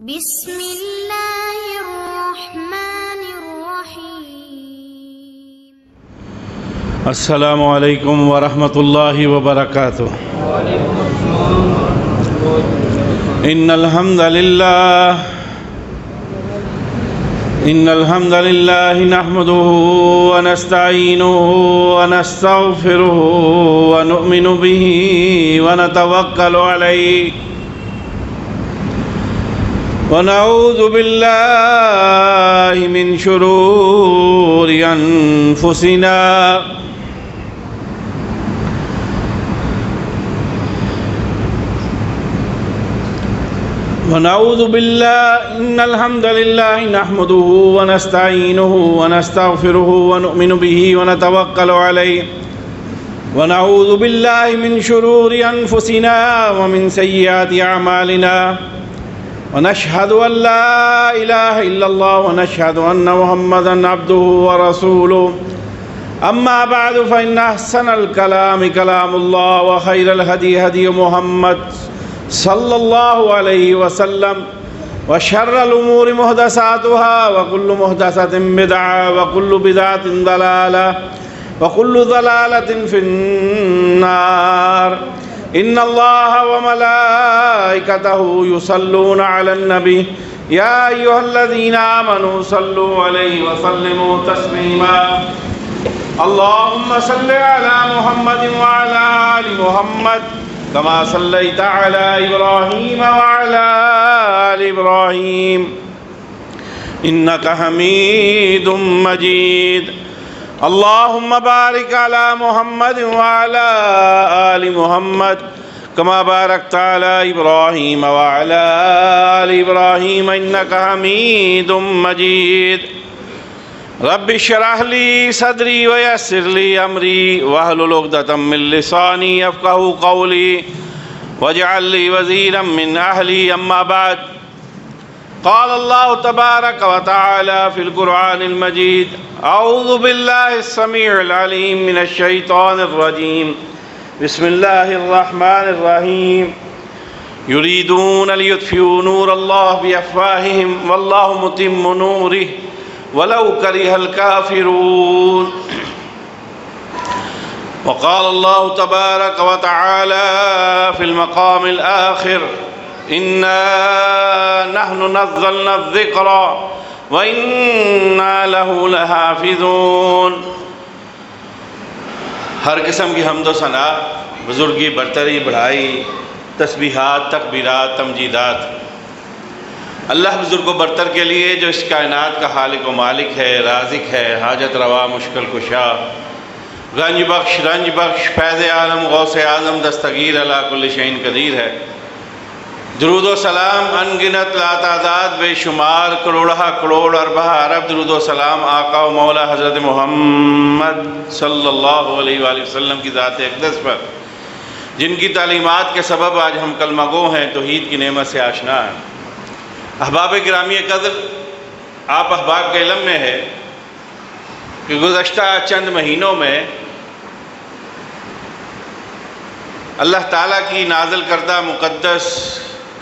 بسم اللہ الرحمن الرحیم۔ السلام علیکم ورحمۃ اللہ وبرکاتہ۔ ان الحمد للہ نحمده ونستعینه ونستغفره ونؤمن به ونتوکل علیہ ونعوذ باللہ من شرور انفسنا ونعوذ باللہ ان الحمد للہ نحمده ونستعینه ونستغفره ونؤمن به ونتوکل علیہ ونعوذ باللہ من شرور انفسنا ومن سیئات اعمالنا ونشهد أن لا إله إلا الله ونشهد أن محمدًا عبده ورسوله أما بعد فإن أحسن الكلام كلام الله وخير الهدي هدي محمد صلى الله عليه وسلم وشر الأمور محدثاتها وكل محدثة بدعة وكل بدعة ضلالة وكل ضلالة في النار۔ ان اللہ وملائکتہ یصلون علی النبی یا ایھا الذین آمنوا صلوا علیہ وسلموا تسلیما۔ اللہم صل علی محمد وعلی آل محمد کما صلیت علی ابراہیم وعلی آل ابراہیم انک حمید مجید۔ اللہم بارک علی محمد وعلی آل محمد کما بارکت علی ابراہیم وعلی آل ابراہیم انک حمید مجید۔ رب اشرح لی صدری ویسر لی امری واحلل عقدۃ من لسانی یفقہوا قولی واجعل لی وزیرا من اہلی۔ اما بعد، قال اللہ تبارک و تعالی فی القرآن المجید اعوذ باللہ السمیع العلیم من الشیطان الرجیم بسم اللہ الرحمن الرحیم۔ یریدون لیطفئوا نور اللہ بافواہہم واللہ متم نورہ ولو کرہ الکافرون۔ وقال اللہ تبارک و تعالی فی المقام الآخر اِنَّا نَحْنُ نَزَّلْنَا الذِّكْرَ وَإِنَّا لَهُ لَحَافِظُونَ۔ ہر قسم کی حمد و ثنا، بزرگی، برتری، بڑھائی، تسبیحات، تکبیرات، تمجیدات اللہ بزرگ و برتر کے لیے جو اس کائنات کا خالق و مالک ہے، رازق ہے، حاجت روا، مشکل کشا، رنج بخش، فیض عالم، غوث اعظم، دستگیر علی کل شیء قدیر ہے۔ درود و سلام ان گنت لاتعداد بے شمار کروڑہ کروڑ اربہ ارب درود و سلام آقا و مولا حضرت محمد صلی اللہ علیہ وآلہ وسلم کی ذات اقدس پر، جن کی تعلیمات کے سبب آج ہم کلمہ گو ہیں، توحید کی نعمت سے آشنا ہیں۔ احباب گرامی قدر، آپ احباب کے علم میں ہے کہ گزشتہ چند مہینوں میں اللہ تعالیٰ کی نازل کردہ مقدس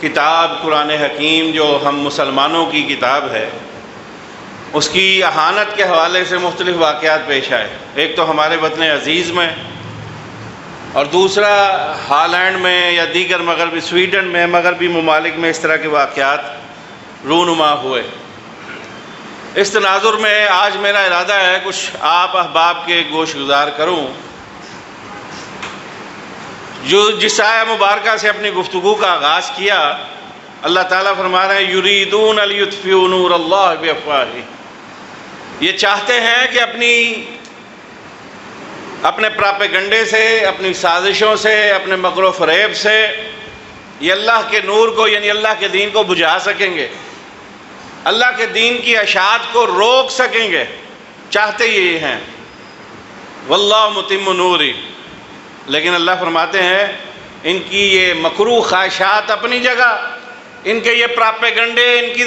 کتاب قرآن حکیم، جو ہم مسلمانوں کی کتاب ہے، اس کی اہانت کے حوالے سے مختلف واقعات پیش آئے۔ ایک تو ہمارے وطن عزیز میں، اور دوسرا ہالینڈ میں یا دیگر مغربی سویڈن میں، مغربی ممالک میں اس طرح کے واقعات رونما ہوئے۔ اس تناظر میں آج میرا ارادہ ہے کچھ آپ احباب کے گوش گزار کروں، جو جس آیہ مبارکہ سے اپنی گفتگو کا آغاز کیا۔ اللہ تعالیٰ فرما رہے ہیں یریدون لیطفئوا نور اللہ بافواہہم، یہ چاہتے ہیں کہ اپنے پراپیگنڈے سے، اپنی سازشوں سے، اپنے مکر و فریب سے یہ اللہ کے نور کو، یعنی اللہ کے دین کو بجھا سکیں گے، اللہ کے دین کی اشاعت کو روک سکیں گے، چاہتے یہ ہیں۔ واللہ متم نورہ، لیکن اللہ فرماتے ہیں ان کی یہ مکروہ خواہشات اپنی جگہ، ان کے یہ پراپیگنڈے، ان کی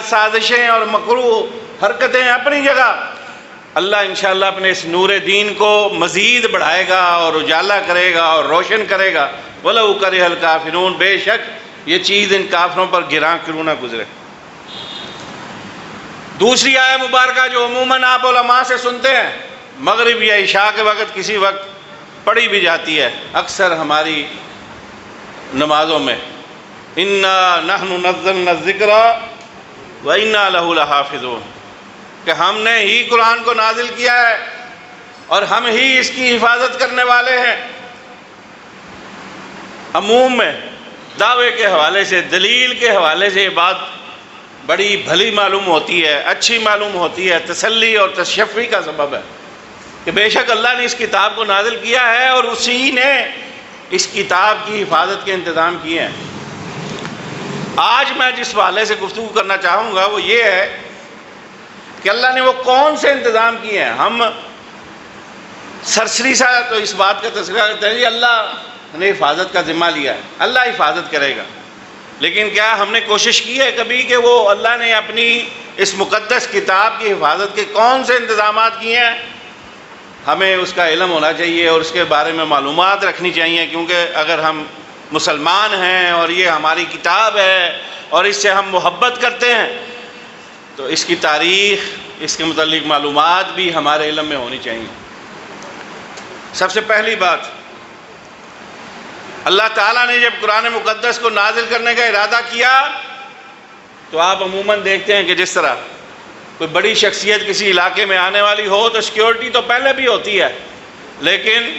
سازشیں اور مکروہ حرکتیں اپنی جگہ، اللہ انشاءاللہ اپنے اس نور دین کو مزید بڑھائے گا اور اجالا کرے گا اور روشن کرے گا۔ وَلَوْ كَرِهَ الْكَافِرُونَ، بے شک یہ چیز ان کافروں پر گراں کیوں نہ گزرے۔ دوسری آیہ مبارکہ جو عموماً آپ علماء سے سنتے ہیں، مغرب یا عشاء کے وقت کسی وقت پڑھی بھی جاتی ہے اکثر ہماری نمازوں میں، اِنَّا نَحْنُ نَزَّلْنَا الذِّكْرَ وَإِنَّا لَهُ لَحَافِظُونَ، کہ ہم نے ہی قرآن کو نازل کیا ہے اور ہم ہی اس کی حفاظت کرنے والے ہیں۔ عموم میں دعوے کے حوالے سے، دلیل کے حوالے سے یہ بات بڑی بھلی معلوم ہوتی ہے، اچھی معلوم ہوتی ہے، تسلی اور تشفی کا سبب ہے کہ بے شک اللہ نے اس کتاب کو نازل کیا ہے اور اسی نے اس کتاب کی حفاظت کے انتظام کیے ہیں۔ آج میں جس حوالے سے گفتگو کرنا چاہوں گا وہ یہ ہے کہ اللہ نے وہ کون سے انتظام کیے ہیں۔ ہم سرسری سا تو اس بات کا تذکرہ کرتے ہیں کہ اللہ نے حفاظت کا ذمہ لیا ہے، اللہ حفاظت کرے گا، لیکن کیا ہم نے کوشش کی ہے کبھی کہ وہ اللہ نے اپنی اس مقدس کتاب کی حفاظت کے کون سے انتظامات کیے ہیں؟ ہمیں اس کا علم ہونا چاہیے اور اس کے بارے میں معلومات رکھنی چاہیے، کیونکہ اگر ہم مسلمان ہیں اور یہ ہماری کتاب ہے اور اس سے ہم محبت کرتے ہیں تو اس کی تاریخ، اس کے متعلق معلومات بھی ہمارے علم میں ہونی چاہیے۔ سب سے پہلی بات، اللہ تعالیٰ نے جب قرآن مقدس کو نازل کرنے کا ارادہ کیا تو آپ عموماً دیکھتے ہیں کہ جس طرح کوئی بڑی شخصیت کسی علاقے میں آنے والی ہو تو سیکیورٹی تو پہلے بھی ہوتی ہے، لیکن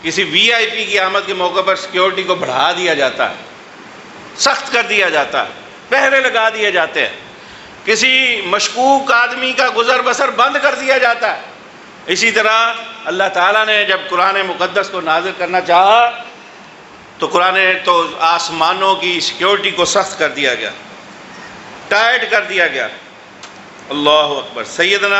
کسی وی آئی پی کی آمد کے موقع پر سیکیورٹی کو بڑھا دیا جاتا ہے، سخت کر دیا جاتا ہے، پہرے لگا دیے جاتے ہیں، کسی مشکوک آدمی کا گزر بسر بند کر دیا جاتا ہے۔ اسی طرح اللہ تعالیٰ نے جب قرآن مقدس کو نازل کرنا چاہا تو قرآن تو آسمانوں کی سیکیورٹی کو سخت کر دیا گیا، ٹائٹ کر دیا گیا۔ اللہ اکبر۔ سیدنا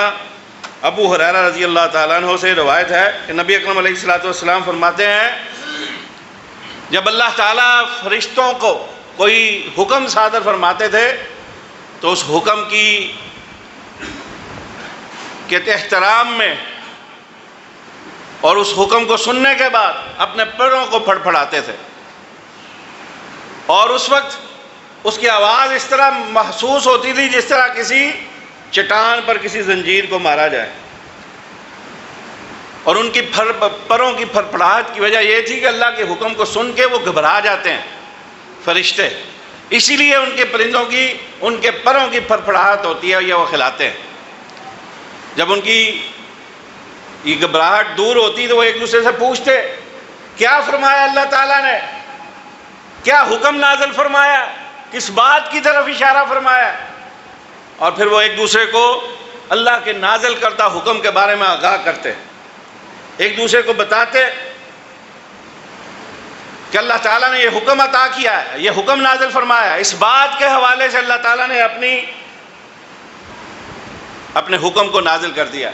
ابو ہریرہ رضی اللہ تعالیٰ عنہ سے روایت ہے کہ نبی اکرم علیہ الصلوۃ والسلام فرماتے ہیں جب اللہ تعالیٰ فرشتوں کو کوئی حکم صادر فرماتے تھے تو اس حکم کی کے احترام میں اور اس حکم کو سننے کے بعد اپنے پیروں کو پھڑ پھڑاتے تھے، اور اس وقت اس کی آواز اس طرح محسوس ہوتی تھی جس طرح کسی چٹان پر کسی زنجیر کو مارا جائے، اور ان کی پروں کی پھڑپڑاہٹ کی وجہ یہ تھی کہ اللہ کے حکم کو سن کے وہ گھبرا جاتے ہیں فرشتے، اسی لیے ان کے پرندوں کی ان کے پروں کی پھڑپڑاہٹ ہوتی ہے یا وہ کھلاتے ہیں۔ جب ان کی یہ گھبراہٹ دور ہوتی تو وہ ایک دوسرے سے پوچھتے کیا فرمایا اللہ تعالیٰ نے، کیا حکم نازل فرمایا، کس بات کی طرف اشارہ فرمایا، اور پھر وہ ایک دوسرے کو اللہ کے نازل کردہ حکم کے بارے میں آگاہ کرتے، ایک دوسرے کو بتاتے کہ اللہ تعالیٰ نے یہ حکم عطا کیا ہے، یہ حکم نازل فرمایا۔ اس بات کے حوالے سے اللہ تعالیٰ نے اپنے حکم کو نازل کر دیا۔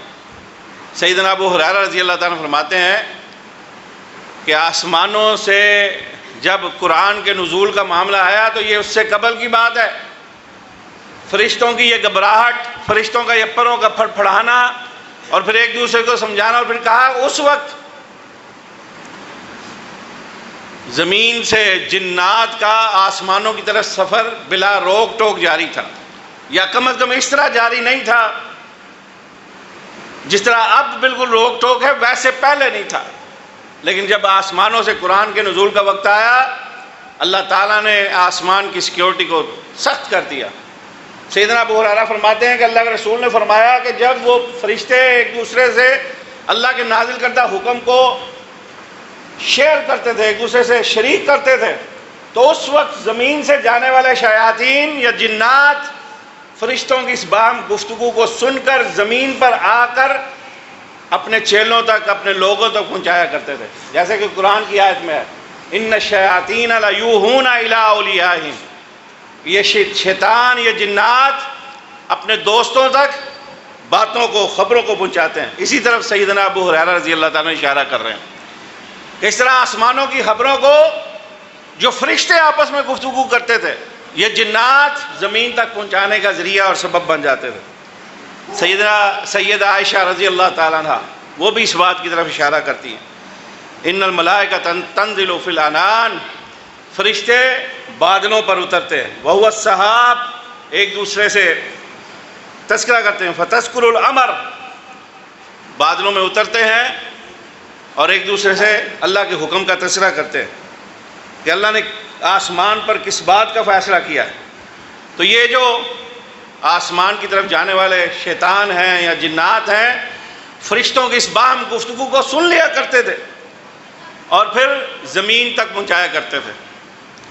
سیدنا ابو ہریرہ رضی اللہ تعالیٰ فرماتے ہیں کہ آسمانوں سے جب قرآن کے نزول کا معاملہ آیا تو یہ اس سے قبل کی بات ہے، فرشتوں کی یہ گھبراہٹ، فرشتوں کا یہ پروں کا پھڑ پھڑانا اور پھر ایک دوسرے کو سمجھانا، اور پھر کہا اس وقت زمین سے جنات کا آسمانوں کی طرف سفر بلا روک ٹوک جاری تھا، یا کم از کم اس طرح جاری نہیں تھا جس طرح اب بالکل روک ٹوک ہے، ویسے پہلے نہیں تھا۔ لیکن جب آسمانوں سے قرآن کے نزول کا وقت آیا اللہ تعالیٰ نے آسمان کی سیکیورٹی کو سخت کر دیا۔ سیدنا ابو ہریرہ فرماتے ہیں کہ اللہ کے رسول نے فرمایا کہ جب وہ فرشتے ایک دوسرے سے اللہ کے نازل کردہ حکم کو شیئر کرتے تھے، ایک دوسرے سے شریک کرتے تھے، تو اس وقت زمین سے جانے والے شیاطین یا جنات فرشتوں کی اس باہم گفتگو کو سن کر زمین پر آ کر اپنے چیلوں تک، اپنے لوگوں تک پہنچایا کرتے تھے، جیسے کہ قرآن کی آیت میں ہے ان الشیاطین لیوحون الی اولیاءہم، یہ شیطان، یہ جنات اپنے دوستوں تک باتوں کو، خبروں کو پہنچاتے ہیں۔ اسی طرف سیدنا ابو ہریرہ رضی اللہ تعالیٰ اشارہ کر رہے ہیں کہ اس طرح آسمانوں کی خبروں کو جو فرشتے آپس میں گفتگو کرتے تھے یہ جنات زمین تک پہنچانے کا ذریعہ اور سبب بن جاتے تھے۔ سیدہ عائشہ رضی اللہ تعالیٰ عنہ وہ بھی اس بات کی طرف اشارہ کرتی ہیں ان الملائکۃ تنزل فی العنان، فرشتے بادلوں پر اترتے ہیں، وہو السحاب، ایک دوسرے سے تذکرہ کرتے ہیں، فتذکر الامر، بادلوں میں اترتے ہیں اور ایک دوسرے سے اللہ کے حکم کا تذکرہ کرتے ہیں کہ اللہ نے آسمان پر کس بات کا فیصلہ کیا ہے۔ تو یہ جو آسمان کی طرف جانے والے شیطان ہیں یا جنات ہیں، فرشتوں کی اس باہم گفتگو کو سن لیا کرتے تھے اور پھر زمین تک پہنچایا کرتے تھے،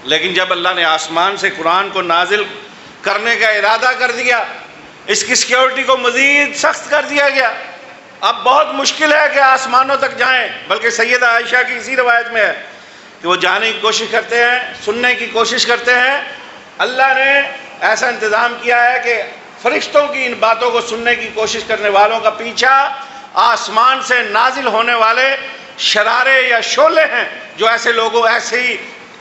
لیکن جب اللہ نے آسمان سے قرآن کو نازل کرنے کا ارادہ کر دیا، اس کی سیکیورٹی کو مزید سخت کر دیا گیا، اب بہت مشکل ہے کہ آسمانوں تک جائیں، بلکہ سیدہ عائشہ کی اسی روایت میں ہے کہ وہ جانے کی کوشش کرتے ہیں، سننے کی کوشش کرتے ہیں، اللہ نے ایسا انتظام کیا ہے کہ فرشتوں کی ان باتوں کو سننے کی کوشش کرنے والوں کا پیچھا آسمان سے نازل ہونے والے شرارے یا شعلے ہیں جو ایسے لوگوں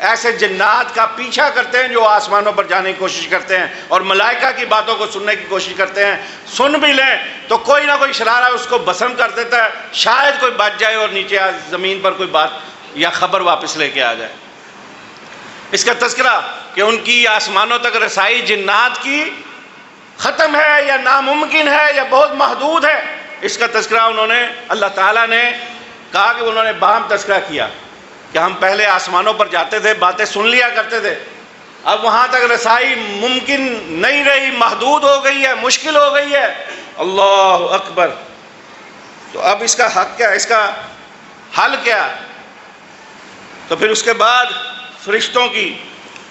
ایسے جنات کا پیچھا کرتے ہیں جو آسمانوں پر جانے کی کوشش کرتے ہیں اور ملائکہ کی باتوں کو سننے کی کوشش کرتے ہیں، سن بھی لیں تو کوئی نہ کوئی شرارہ اس کو بسم کر دیتا ہے، شاید کوئی بچ جائے اور نیچے زمین پر کوئی بات یا خبر واپس لے کے آ جائے۔ اس کا تذکرہ کہ ان کی آسمانوں تک رسائی جنات کی ختم ہے یا ناممکن ہے یا بہت محدود ہے، اس کا تذکرہ انہوں نے، اللہ تعالیٰ نے کہا کہ انہوں نے باہم تذکرہ کیا کہ ہم پہلے آسمانوں پر جاتے تھے، باتیں سن لیا کرتے تھے، اب وہاں تک رسائی ممکن نہیں رہی، محدود ہو گئی ہے، مشکل ہو گئی ہے۔ اللہ اکبر۔ تو اب اس کا حق کیا، اس کا حل کیا؟ تو پھر اس کے بعد فرشتوں کی،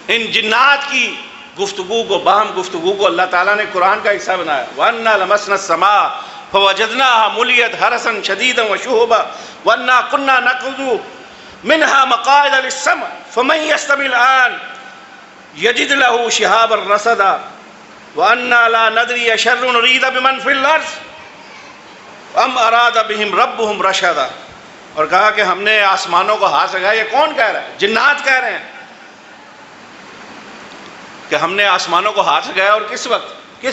ان جنات کی گفتگو کو، باہم گفتگو کو اللہ تعالیٰ نے قرآن کا حصہ بنایا۔ وَأَنَّا لَمَسْنَا السَّمَاءَ فَوَجَدْنَاهَا مُلِيَتْ حَرَسًا شَدِيدًا وَشُهُبًا وَأَنَّا كُنَّا نَقْعُدُ مِنْهَا مَقَاعِدَ لِلسَّمْعِ فَمَنْ يَسْتَمِعِ الْآنَ يَجِدْ لَهُ شِهَابًا رَصَدًا وَأَنَّا لَا نَدْرِي أَشَرٌّ أُرِيدَ بِمَنْ فِي الْأَرْضِ أَمْ أَرَادَ بِهِمْ رَبُّهُمْ رَشَدًا۔ اور کہا کہ ہم نے آسمانوں کو ہاتھ لگایا، یہ کون کہہ رہا ہے؟ جنات کہہ رہے ہیں کہ ہم نے آسمانوں کو ہاتھ لگایا۔ اور کس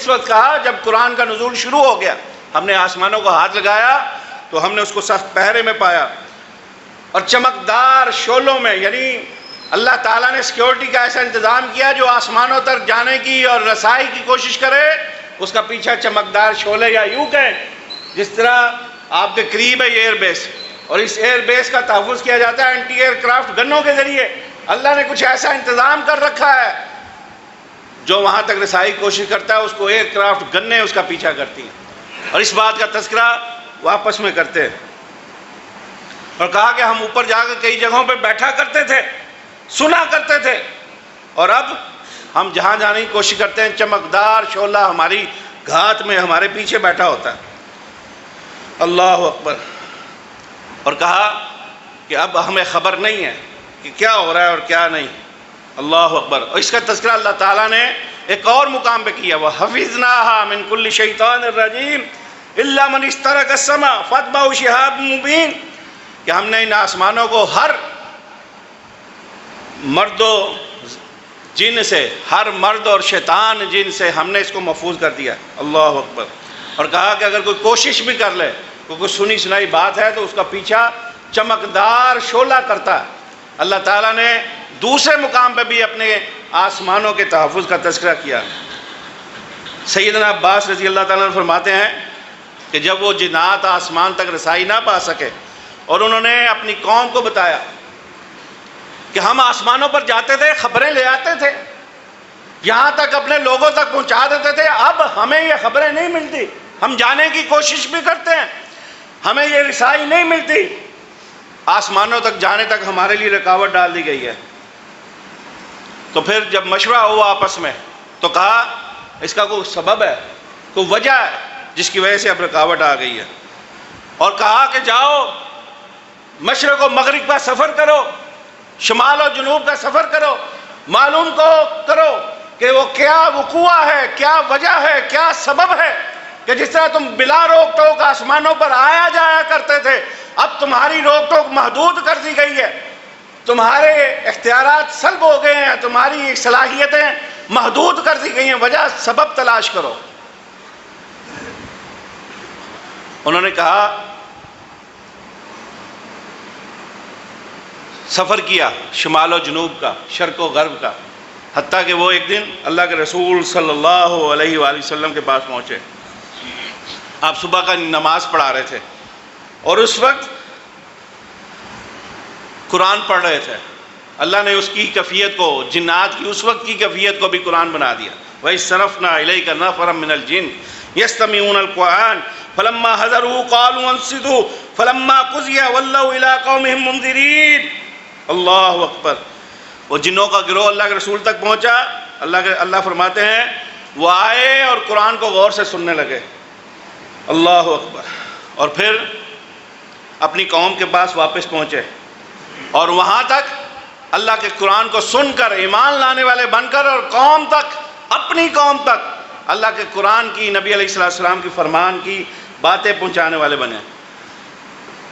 وقت کہا؟ جب قرآن کا نزول شروع ہو گیا، ہم نے آسمانوں کو ہاتھ لگایا تو ہم نے اس کو سخت پہرے میں پایا اور چمکدار شعلوں میں، یعنی اللہ تعالیٰ نے سیکیورٹی کا ایسا انتظام کیا جو آسمانوں تک جانے کی اور رسائی کی کوشش کرے اس کا پیچھا چمکدار شعلے، یا یوں کہیں جس طرح آپ کے قریب ہے یہ ایئر بیس، اور اس ایئر بیس کا تحفظ کیا جاتا ہے اینٹی ایئر کرافٹ گنوں کے ذریعے۔ اللہ نے کچھ ایسا انتظام کر رکھا ہے جو وہاں تک رسائی کی کوشش کرتا ہے، اس کو ایئر کرافٹ گنیں اس کا پیچھا کرتی ہیں، اور اس بات کا تذکرہ واپس میں کرتے ہیں۔ اور کہا کہ ہم اوپر جا کر کئی جگہوں پہ بیٹھا کرتے تھے، سنا کرتے تھے، اور اب ہم جہاں جانے کی کوشش کرتے ہیں چمکدار شعلہ ہماری گھات میں ہمارے پیچھے بیٹھا ہوتا ہے۔ اللہ اکبر۔ اور کہا کہ اب ہمیں خبر نہیں ہے کہ کیا ہو رہا ہے اور کیا نہیں۔ اللہ اکبر۔ اور اس کا تذکرہ اللہ تعالیٰ نے ایک اور مقام پہ کیا، وَحَفِظْنَاهَا مِن كُلِّ شَيْطَانٍ رَجِيمٍ إِلَّا مَنِ اسْتَرَقَ السَّمَاءَ فَأَتْبَعَهُ شِهَابٌ مُّبِينٌ، کہ ہم نے ان آسمانوں کو ہر مرد و جن سے، ہر مرد اور شیطان جن سے ہم نے اس کو محفوظ کر دیا۔ اللہ اکبر۔ اور کہا کہ اگر کوئی کوشش بھی کر لے، کوئی سنی سنائی بات ہے تو اس کا پیچھا چمکدار شعلہ کرتا ہے۔ اللہ تعالیٰ نے دوسرے مقام پہ بھی اپنے آسمانوں کے تحفظ کا تذکرہ کیا۔ سیدنا عباس رضی اللہ تعالیٰ عنہ فرماتے ہیں کہ جب وہ جنات آسمان تک رسائی نہ پا سکے اور انہوں نے اپنی قوم کو بتایا کہ ہم آسمانوں پر جاتے تھے، خبریں لے آتے تھے، یہاں تک اپنے لوگوں تک پہنچا دیتے تھے، اب ہمیں یہ خبریں نہیں ملتی، ہم جانے کی کوشش بھی کرتے ہیں، ہمیں یہ رسائی نہیں ملتی، آسمانوں تک جانے تک ہمارے لیے رکاوٹ ڈال دی گئی ہے۔ تو پھر جب مشورہ ہوا آپس میں تو کہا اس کا کوئی سبب ہے، کوئی وجہ ہے جس کی وجہ سے اب رکاوٹ آ گئی ہے، اور کہا کہ جاؤ مشرق و مغرب کا سفر کرو، شمال و جنوب کا سفر کرو، معلوم کرو کہ وہ کیا وقوع ہے، کیا وجہ ہے، کیا سبب ہے کہ جس طرح تم بلا روک ٹوک آسمانوں پر آیا جایا کرتے تھے، اب تمہاری روک ٹوک محدود کر دی گئی ہے، تمہارے اختیارات سلب ہو گئے ہیں، تمہاری صلاحیتیں محدود کر دی گئی ہیں، وجہ سبب تلاش کرو۔ انہوں نے کہا سفر کیا شمال و جنوب کا، شرق و غرب کا، حتیٰ کہ وہ ایک دن اللہ کے رسول صلی اللہ علیہ وآلہ وسلم کے پاس پہنچے. آپ صبح کا نماز پڑھا رہے تھے اور اس وقت قرآن پڑھ رہے تھے. اللہ نے اس کی کیفیت کو، جنات کی اس وقت کی کیفیت کو بھی قرآن بنا دیا. وَإِذْ صَرَفْنَا إِلَيْكَ نَفَرًا مِّنَ الْجِنِّ يَسْتَمِعُونَ الْقُرْآنَ فَلَمَّا حَضَرُوهُ قَالُوا أَنصِتُوا فَلَمَّا قُضِيَ وَلَّوْا إِلَىٰ قَوْمِهِمْ مُنذِرِينَ. اللہ اکبر. وہ جنوں کا گروہ اللہ کے رسول تک پہنچا. اللہ فرماتے ہیں وہ آئے اور قرآن کو غور سے سننے لگے. اللہ اکبر. اور پھر اپنی قوم کے پاس واپس پہنچے اور وہاں تک اللہ کے قرآن کو سن کر ایمان لانے والے بن کر اور قوم تک، اپنی قوم تک اللہ کے قرآن کی، نبی علیہ السلام کی فرمان کی باتیں پہنچانے والے بنے.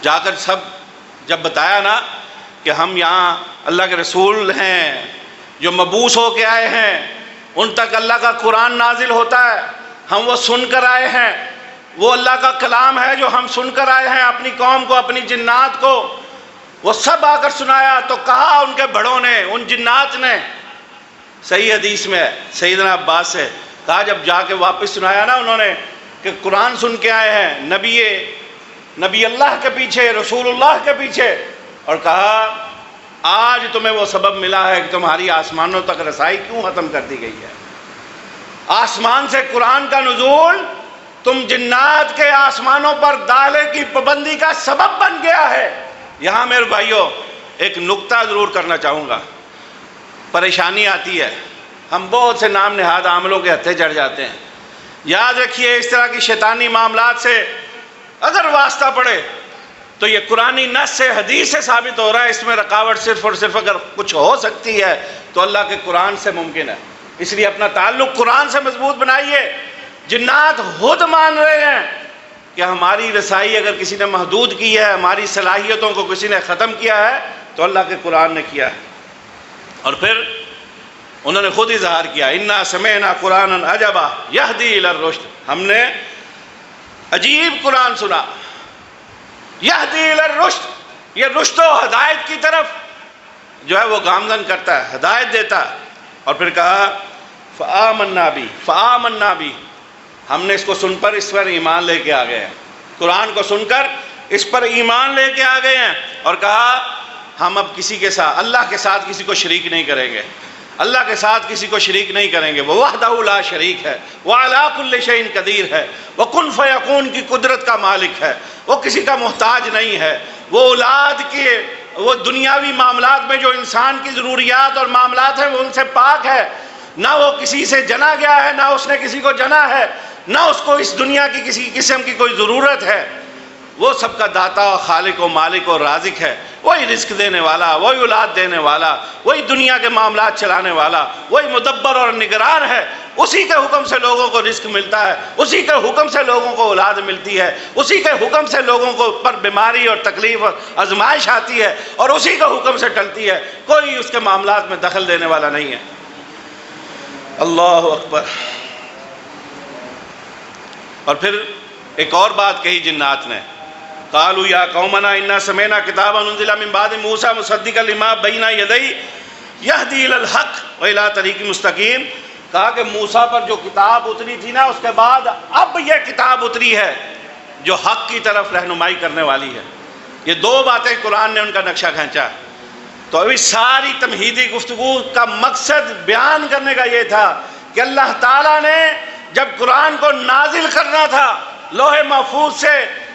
جا کر سب جب بتایا نا کہ ہم یہاں اللہ کے رسول ہیں جو مبعوث ہو کے آئے ہیں، ان تک اللہ کا قرآن نازل ہوتا ہے، ہم وہ سن کر آئے ہیں، وہ اللہ کا کلام ہے جو ہم سن کر آئے ہیں اپنی قوم کو، اپنی جنات کو. وہ سب آ کر سنایا تو کہا ان کے بڑوں نے، ان جنات نے، صحیح حدیث میں ہے سیدنا عباس سے کہا جب جا کے واپس سنایا نا انہوں نے کہ قرآن سن کے آئے ہیں نبی اللہ کے پیچھے، رسول اللہ کے پیچھے، اور کہا آج تمہیں وہ سبب ملا ہے کہ تمہاری آسمانوں تک رسائی کیوں ختم کر دی گئی ہے. آسمان سے قرآن کا نزول تم جنات کے آسمانوں پر داخلے کی پابندی کا سبب بن گیا ہے. یہاں میرے بھائیوں ایک نقطہ ضرور کرنا چاہوں گا. پریشانی آتی ہے، ہم بہت سے نام نہاد عاملوں کے ہتھے چڑھ جاتے ہیں. یاد رکھیے اس طرح کی شیطانی معاملات سے اگر واسطہ پڑے تو یہ قرآنی نص سے، حدیث سے ثابت ہو رہا ہے اس میں رکاوٹ صرف اور صرف اگر کچھ ہو سکتی ہے تو اللہ کے قرآن سے ممکن ہے. اس لیے اپنا تعلق قرآن سے مضبوط بنائیے. جنات خود مان رہے ہیں کہ ہماری رسائی اگر کسی نے محدود کی ہے، ہماری صلاحیتوں کو کسی نے ختم کیا ہے تو اللہ کے قرآن نے کیا ہے. اور پھر انہوں نے خود اظہار کیا انا سمعنا قرآنا عجبا یہدی الی الرشد. ہم نے عجیب قرآن سنا، یہدی الی الرشد، یہ رشد و ہدایت کی طرف جو ہے وہ گامزن کرتا ہے، ہدایت دیتا ہے. اور پھر کہا فآمنا بھی، ہم نے اس کو سن پر اس پر ایمان لے کے آ گئے ہیں. قرآن کو سن کر اس پر ایمان لے کے آ گئے ہیں اور کہا ہم اب کسی کے ساتھ، اللہ کے ساتھ کسی کو شریک نہیں کریں گے، اللہ کے ساتھ کسی کو شریک نہیں کریں گے. وہ وحدہ لا شریک ہے، وہ علی کل شیء قدیر ہے، وہ کن فیکون کی قدرت کا مالک ہے، وہ کسی کا محتاج نہیں ہے. وہ اولاد کے، وہ دنیاوی معاملات میں جو انسان کی ضروریات اور معاملات ہیں وہ ان سے پاک ہے. نہ وہ کسی سے جنا گیا ہے، نہ اس نے کسی کو جنا ہے، نہ اس کو اس دنیا کی کسی قسم کی کوئی ضرورت ہے. وہ سب کا داتا، خالق و مالک و رازق ہے. وہی رزق دینے والا، وہی اولاد دینے والا، وہی دنیا کے معاملات چلانے والا، وہی مدبر اور نگران ہے. اسی کے حکم سے لوگوں کو رزق ملتا ہے، اسی کے حکم سے لوگوں کو اولاد ملتی ہے، اسی کے حکم سے لوگوں کو پر بیماری اور تکلیف اور آزمائش آتی ہے اور اسی کے حکم سے ٹلتی ہے. کوئی اس کے معاملات میں دخل دینے والا نہیں ہے. اللہ اکبر. اور پھر ایک اور بات کہی جنات نے، قالوا یا قومنا انا سمعنا کتابا انزل من بعد موسیٰ مصدقا لما بین یدیہ یہدی الی الحق والى طریق مستقیم. کہا کہ موسیٰ پر جو کتاب اتری تھی نا، اس کے بعد اب یہ کتاب اتری ہے جو حق کی طرف رہنمائی کرنے والی ہے. یہ دو باتیں قرآن نے ان کا نقشہ کھینچا. تو ابھی ساری تمہیدی گفتگو کا مقصد بیان کرنے کا یہ تھا کہ اللہ تعالیٰ نے جب قرآن کو نازل کرنا تھا لوح محفوظ سے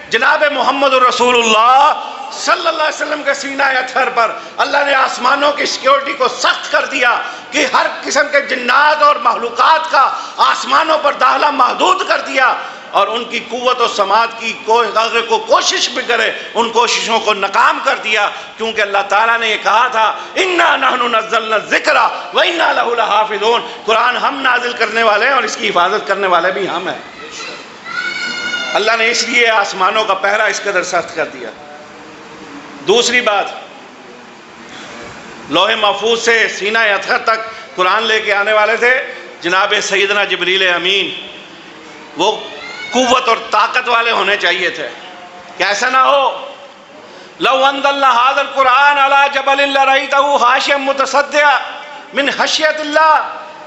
جناب محمد رسول اللہ صلی اللہ علیہ وسلم کے سینہ اطہر پر، اللہ نے آسمانوں کی سیکیورٹی کو سخت کر دیا کہ ہر قسم کے جنات اور مخلوقات کا آسمانوں پر داخلہ محدود کر دیا. اور ان کی قوت و سماعت کی اگر کو کوشش بھی کرے ان کوششوں کو ناکام کر دیا، کیونکہ اللہ تعالیٰ نے یہ کہا تھا اِنَّا نَحْنُ نَزَّلْنَا الذِّكْرَ وَإِنَّا لَهُ لَحَافِظُونَ. قرآن ہم نازل کرنے والے ہیں اور اس کی حفاظت کرنے والے بھی ہم ہیں. اللہ نے اس لیے آسمانوں کا پہرا اس قدر سخت کر دیا. دوسری بات، لوح محفوظ سے سینہ اطہر تک قرآن لے کے آنے والے تھے جناب سیدنا جبریل امین. وہ قوت اور طاقت والے ہونے چاہیے تھے کہ ایسا نہ ہو لو انزلنا هذا القرآن على جبل لرأيته خاشعا متصدعا من خشیت اللہ،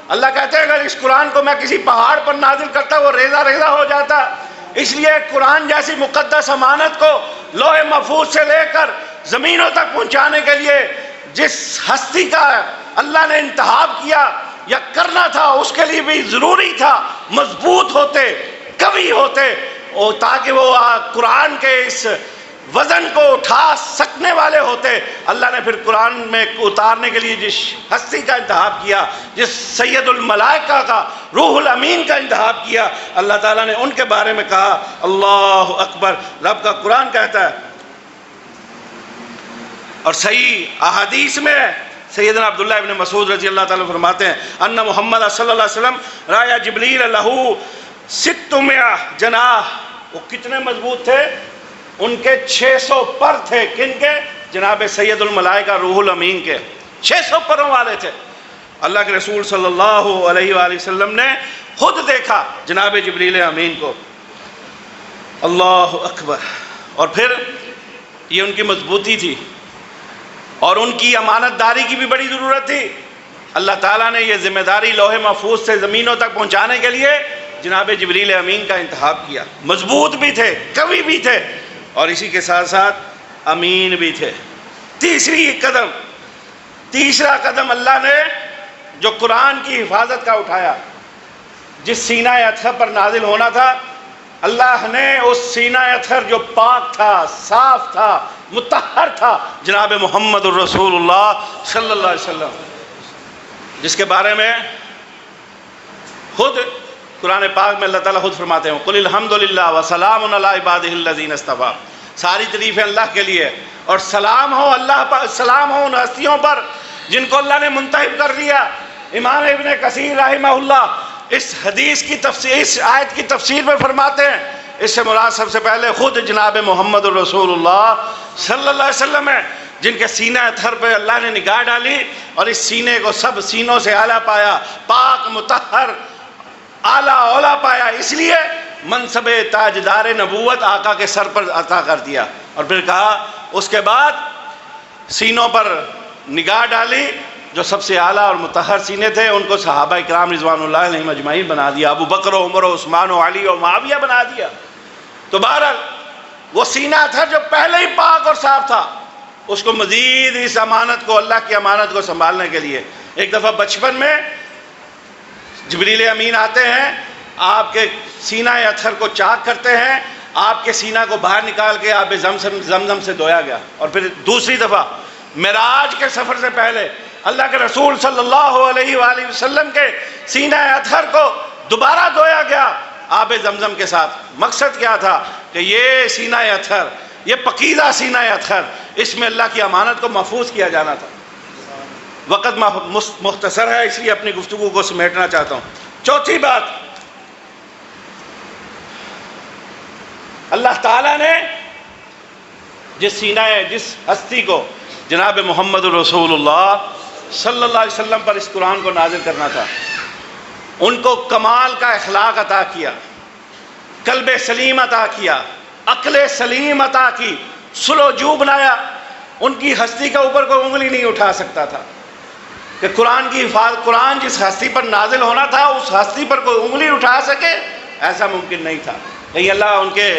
اللہ کہتے ہیں اگر اس قرآن کو میں کسی پہاڑ پر نازل کرتا وہ ریزہ ریزہ ہو جاتا۔ اس لیے قرآن جیسی مقدس امانت کو لوح محفوظ سے لے کر زمینوں تک پہنچانے کے لیے جس ہستی کا اللہ نے انتخاب کیا یا کرنا تھا، اس کے لیے بھی ضروری تھا مضبوط ہوتے، قوی ہوتے، تاکہ وہ قرآن کے اس وزن کو اٹھا سکنے والے ہوتے۔ اللہ نے پھر قرآن میں اتارنے کے لیے جس ہستی کا انتخاب کیا، جس سید الملائکہ کا روح الامین کا انتخاب کیا، اللہ تعالیٰ نے ان کے بارے میں کہا اللہ اکبر۔ رب کا قرآن کہتا ہے، اور صحیح احادیث میں سیدنا عبداللہ ابن مسعود رضی اللہ تعالیٰ فرماتے ہیں ان محمد صلی اللہ علیہ وسلم رایا جبریل لہو 600 جناح، وہ کتنے مضبوط تھے؟ ان کے 600 پر تھے، کن کے؟ جناب سید الملائکہ روح الامین کے 600 پروں والے تھے۔ اللہ کے رسول صلی اللہ علیہ وآلہ وسلم نے خود دیکھا جناب جبریل امین کو، اللہ اکبر۔ اور پھر یہ ان کی مضبوطی تھی اور ان کی امانت داری کی بھی بڑی ضرورت تھی۔ اللہ تعالیٰ نے یہ ذمہ داری لوح محفوظ سے زمینوں تک پہنچانے کے لیے جناب جبریل امین کا انتخاب کیا۔ مضبوط بھی تھے، قوی بھی تھے، اور اسی کے ساتھ ساتھ امین بھی تھے۔ تیسرا قدم اللہ نے جو قرآن کی حفاظت کا اٹھایا، جس سینہ اطہر پر نازل ہونا تھا، اللہ نے اس سینہ اطہر جو پاک تھا، صاف تھا، مطہر تھا، جناب محمد الرسول اللہ صلی اللہ علیہ وسلم، جس کے بارے میں خود قرآن پاک میں اللہ تعالیٰ خود فرماتے ہیں قل الحمدللہ وسلام علی عبادہ الذین اصطفیٰ، ساری تعریفیں اللہ کے لیے، اور سلام ہو اللہ پر، سلام ہو ان ہستیوں پر جن کو اللہ نے منتخب کر دیا۔ امام ابن کثیر رحمہ اللہ اس حدیث کی تفسیر، اس آیت کی تفسیر میں فرماتے ہیں اس سے مراد سب سے پہلے خود جناب محمد الرسول اللہ صلی اللہ علیہ وسلم ہے، جن کے سینہ اطہر پہ اللہ نے نگاہ ڈالی اور اس سینے کو سب سینوں سے اعلیٰ پایا، پاک مطہر اعلیٰ اولا پایا، اس لیے منصب تاجدار نبوت آقا کے سر پر عطا کر دیا۔ اور پھر کہا اس کے بعد سینوں پر نگاہ ڈالی، جو سب سے اعلیٰ اور مطہر سینے تھے ان کو صحابہ اکرام رضوان اللہ علیہم اجمعین بنا دیا، ابو بکر و عمر و عثمان و علی و معاویہ بنا دیا۔ تو بہرحال وہ سینہ اطہر جو پہلے ہی پاک اور صاف تھا، اس کو مزید اس امانت کو، اللہ کی امانت کو سنبھالنے کے لیے ایک دفعہ بچپن میں جبریل امین آتے ہیں، آپ کے سینہ اطہر کو چاک کرتے ہیں، آپ کے سینہ کو باہر نکال کے آب زمزم سے دھویا گیا۔ اور پھر دوسری دفعہ معراج کے سفر سے پہلے اللہ کے رسول صلی اللہ علیہ وآلہ وسلم کے سینہ اطہر کو دوبارہ دھویا گیا آب زمزم کے ساتھ۔ مقصد کیا تھا کہ یہ سینہ اطہر، یہ پاکیزہ سینہ اطہر، اس میں اللہ کی امانت کو محفوظ کیا جانا تھا۔ وقت مختصر ہے اس لیے اپنی گفتگو کو سمیٹنا چاہتا ہوں۔ چوتھی بات، اللہ تعالیٰ نے جس ہستی کو جناب محمد رسول اللہ صلی اللہ علیہ وسلم پر اس قرآن کو نازل کرنا تھا، ان کو کمال کا اخلاق عطا کیا، قلب سلیم عطا کیا، عقل سلیم عطا کی، سلو جو بنایا۔ ان کی ہستی کے اوپر کوئی انگلی نہیں اٹھا سکتا تھا کہ قرآن کی حفاظت، قرآن جس ہستی پر نازل ہونا تھا اس ہستی پر کوئی انگلی اٹھا سکے، ایسا ممکن نہیں تھا۔ لیکن اللہ ان کے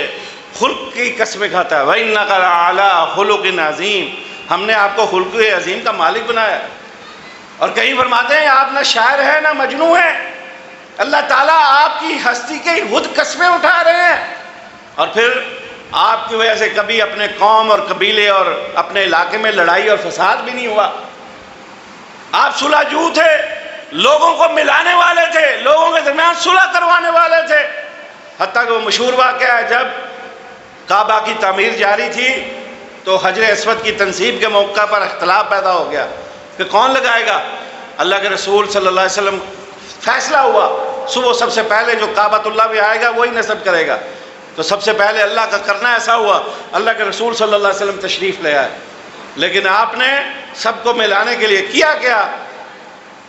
خلق کی قسمیں کھاتا ہے، وَإِنَّكَ لَعَلَىٰ خُلُقٍ عَظِيمٍ، ہم نے آپ کو خلق عظیم کا مالک بنایا۔ اور کہیں فرماتے ہیں آپ نہ شاعر ہیں نہ مجنون ہیں، اللہ تعالیٰ آپ کی ہستی کے خود قسمیں اٹھا رہے ہیں، اور پھر آپ کی وجہ سے کبھی اپنے قوم اور قبیلے اور اپنے علاقے میں لڑائی اور فساد بھی نہیں ہوا۔ آپ صلح جو تھے، لوگوں کو ملانے والے تھے، لوگوں کے درمیان صلح کروانے والے تھے۔ حتیٰ کہ وہ مشہور واقعہ ہے، جب کعبہ کی تعمیر جاری تھی تو حجر اسود کی تنصیب کے موقع پر اختلاف پیدا ہو گیا کہ کون لگائے گا۔ اللہ کے رسول صلی اللہ علیہ وسلم فیصلہ ہوا، صبح سب سے پہلے جو کعبۃ اللہ بھی آئے گا وہی نصب کرے گا۔ تو سب سے پہلے اللہ کا کرنا ایسا ہوا، اللہ کے رسول صلی اللہ علیہ وسلم تشریف لے آئے، لیکن آپ نے سب کو ملانے کے لیے کیا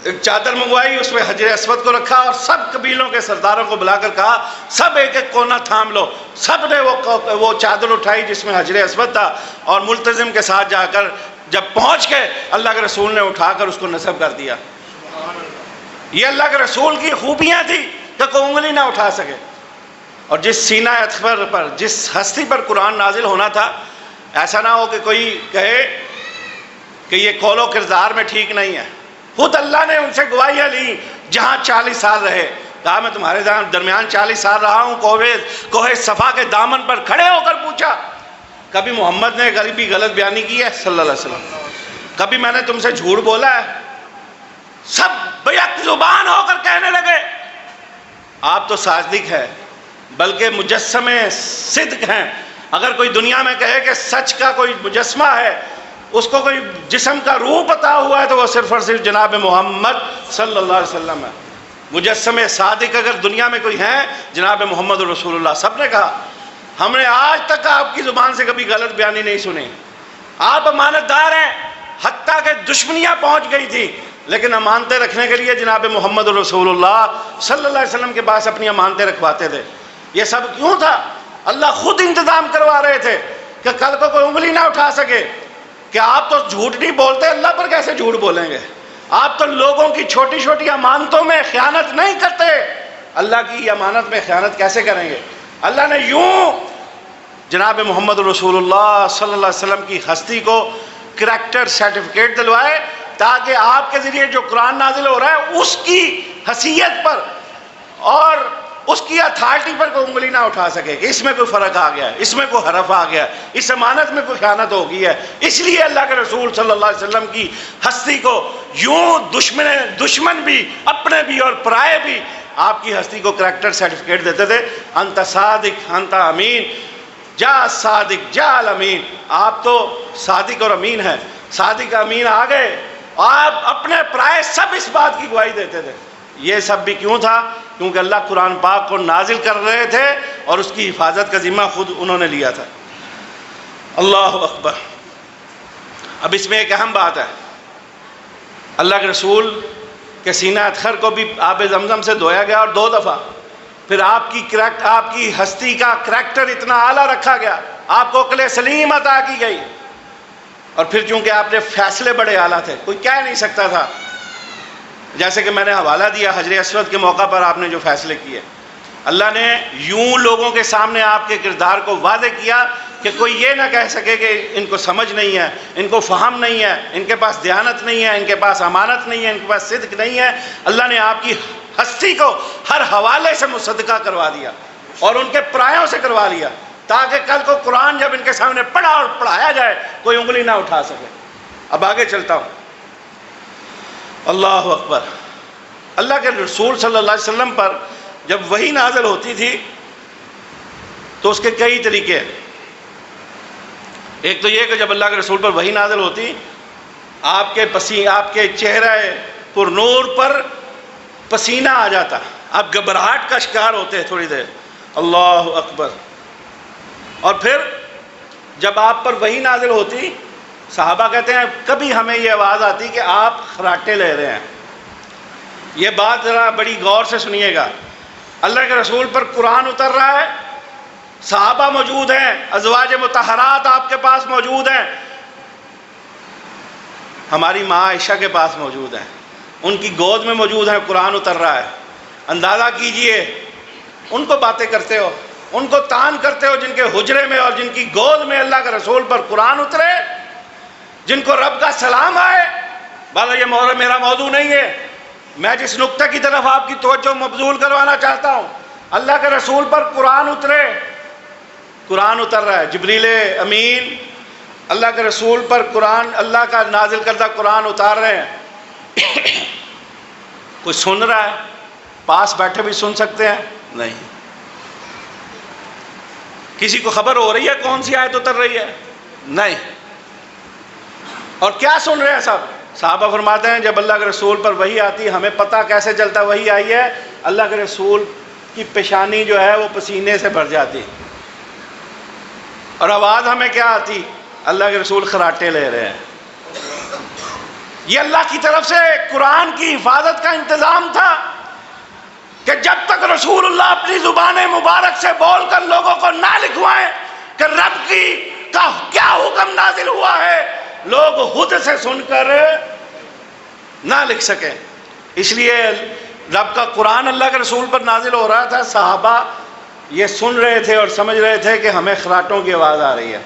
ایک چادر منگوائی، اس میں حجر اسود کو رکھا اور سب قبیلوں کے سرداروں کو بلا کر کہا سب ایک ایک کونا تھام لو۔ سب نے وہ چادر اٹھائی جس میں حجر اسود تھا، اور ملتزم کے ساتھ جا کر جب پہنچ کے اللہ کے رسول نے اٹھا کر اس کو نصب کر دیا۔ یہ اللہ کے رسول کی خوبیاں تھی کہ کوئی انگلی نہ اٹھا سکے. اور جس سینہ اکبر پر، جس ہستی پر قرآن نازل ہونا تھا، ایسا نہ ہو کہ کوئی کہے کہ یہ قول و کردار میں ٹھیک نہیں ہے. خود اللہ نے ان سے گواہیاں لی جہاں 40 سال رہے. کہا میں تمہارے درمیان 40 سال رہا ہوں. کوہ صفا کے دامن پر کھڑے ہو کر پوچھا، کبھی محمد نے غریبی غلط بیانی کی ہے صلی اللہ علیہ وسلم؟ کبھی میں نے تم سے جھوٹ بولا ہے؟ سب بیک زبان ہو کر کہنے لگے آپ تو صادق ہے، بلکہ مجسمے صدق ہیں. اگر کوئی دنیا میں کہے کہ سچ کا کوئی مجسمہ ہے، اس کو کوئی جسم کا روپ عطا ہوا ہے، تو وہ صرف اور صرف جناب محمد صلی اللہ علیہ وسلم ہے. مجسمے صادق اگر دنیا میں کوئی ہیں، جناب محمد رسول اللہ. سب نے کہا ہم نے آج تک آپ کی زبان سے کبھی غلط بیانی نہیں سنی. آپ امانت دار ہیں، حتیٰ کہ دشمنیاں پہنچ گئی تھی، لیکن امانتیں رکھنے کے لیے جناب محمد رسول اللہ صلی اللہ علیہ وسلم کے پاس اپنی امانتیں رکھواتے تھے. یہ سب کیوں تھا؟ اللہ خود انتظام کروا رہے تھے کہ کل کو کوئی انگلی نہ اٹھا سکے کہ آپ تو جھوٹ نہیں بولتے، اللہ پر کیسے جھوٹ بولیں گے؟ آپ تو لوگوں کی چھوٹی چھوٹی امانتوں میں خیانت نہیں کرتے، اللہ کی امانت میں خیانت کیسے کریں گے؟ اللہ نے یوں جناب محمد رسول اللہ صلی اللہ علیہ وسلم کی ہستی کو کریکٹر سرٹیفکیٹ دلوائے تاکہ آپ کے ذریعے جو قرآن نازل ہو رہا ہے اس کی حیثیت پر اور اس کی اتھارٹی پر کوئی انگلی نہ اٹھا سکے کہ اس میں کوئی فرق آ گیا ہے، اس میں کوئی حرف آ گیا ہے، اس امانت میں کوئی خیانت ہو گئی ہے. اس لیے اللہ کے رسول صلی اللہ علیہ وسلم کی ہستی کو یوں دشمن بھی، اپنے بھی اور پرائے بھی آپ کی ہستی کو کریکٹر سرٹیفکیٹ دیتے تھے. انت صادق انت امین، جا صادق جا الامین. آپ تو صادق اور امین ہیں. صادق امین آ گئے، آپ اپنے پرائے سب اس بات کی گواہی دیتے تھے. یہ سب بھی کیوں تھا؟ کیونکہ اللہ قرآن پاک کو نازل کر رہے تھے اور اس کی حفاظت کا ذمہ خود انہوں نے لیا تھا. اللہ اکبر. اب اس میں ایک اہم بات ہے، اللہ کے رسول کے سینہ اطہر کو بھی آب زمزم سے دھویا گیا اور 2 دفعہ. پھر آپ کی ہستی کا کریکٹر اتنا اعلیٰ رکھا گیا، آپ کو عقل سلیم عطا کی گئی. اور پھر چونکہ آپ نے فیصلے بڑے اعلیٰ تھے، کوئی کہہ نہیں سکتا تھا. جیسے کہ میں نے حوالہ دیا حجر اسود کے موقع پر آپ نے جو فیصلے کیے، اللہ نے یوں لوگوں کے سامنے آپ کے کردار کو واضح کیا کہ کوئی یہ نہ کہہ سکے کہ ان کو سمجھ نہیں ہے، ان کو فہم نہیں ہے، ان کے پاس دیانت نہیں ہے، ان کے پاس امانت نہیں ہے، ان کے پاس صدق نہیں ہے. اللہ نے آپ کی ہستی کو ہر حوالے سے مصدقہ کروا دیا اور ان کے پرایوں سے کروا لیا تاکہ کل کو قرآن جب ان کے سامنے پڑھا اور پڑھایا جائے کوئی انگلی نہ اٹھا سکے. اب آگے چلتا ہوں. اللہ اکبر. اللہ کے رسول صلی اللہ علیہ وسلم پر جب وحی نازل ہوتی تھی تو اس کے کئی طریقے ہیں. ایک تو یہ کہ جب اللہ کے رسول پر وحی نازل ہوتی، آپ کے چہرہ پر نور پر پسینہ آ جاتا، آپ گھبراہٹ کا شکار ہوتے تھوڑی دیر. اللہ اکبر. اور پھر جب آپ پر وحی نازل ہوتی، صحابہ کہتے ہیں کبھی ہمیں یہ آواز آتی کہ آپ خراٹے لے رہے ہیں. یہ بات ذرا بڑی غور سے سنیے گا. اللہ کے رسول پر قرآن اتر رہا ہے، صحابہ موجود ہیں، ازواج مطہرات آپ کے پاس موجود ہیں، ہماری ماں عائشہ کے پاس موجود ہیں، ان کی گود میں موجود ہیں، قرآن اتر رہا ہے. اندازہ کیجئے ان کو باتیں کرتے ہو، ان کو تان کرتے ہو جن کے حجرے میں اور جن کی گود میں اللہ کے رسول پر قرآن اترے، جن کو رب کا سلام آئے. بالا یہ میرا موضوع نہیں ہے، میں جس نقطہ کی طرف آپ کی توجہ مبذول کروانا چاہتا ہوں، اللہ کے رسول پر قرآن اترے، قرآن اتر رہا ہے، جبریل امین اللہ کے رسول پر قرآن، اللہ کا نازل کردہ قرآن اتار رہے ہیں. کوئی سن رہا ہے؟ پاس بیٹھے بھی سن سکتے ہیں؟ نہیں. کسی کو خبر ہو رہی ہے کون سی آیت اتر رہی ہے؟ نہیں. اور کیا سن رہے ہیں سب؟ صحابہ فرماتے ہیں جب اللہ کے رسول پر وحی آتی، ہمیں پتہ کیسے چلتا وحی آئی ہے؟ اللہ کے رسول کی پیشانی جو ہے وہ پسینے سے بھر جاتی، اور آواز ہمیں کیا آتی؟ اللہ کے رسول خراٹے لے رہے ہیں. یہ اللہ کی طرف سے قرآن کی حفاظت کا انتظام تھا کہ جب تک رسول اللہ اپنی زبان مبارک سے بول کر لوگوں کو نہ لکھوائیں کہ رب کا کیا حکم نازل ہوا ہے، لوگ خود سے سن کر نہ لکھ سکیں. اس لیے رب کا قرآن اللہ کے رسول پر نازل ہو رہا تھا، صحابہ یہ سن رہے تھے اور سمجھ رہے تھے کہ ہمیں خراٹوں کی آواز آ رہی ہے۔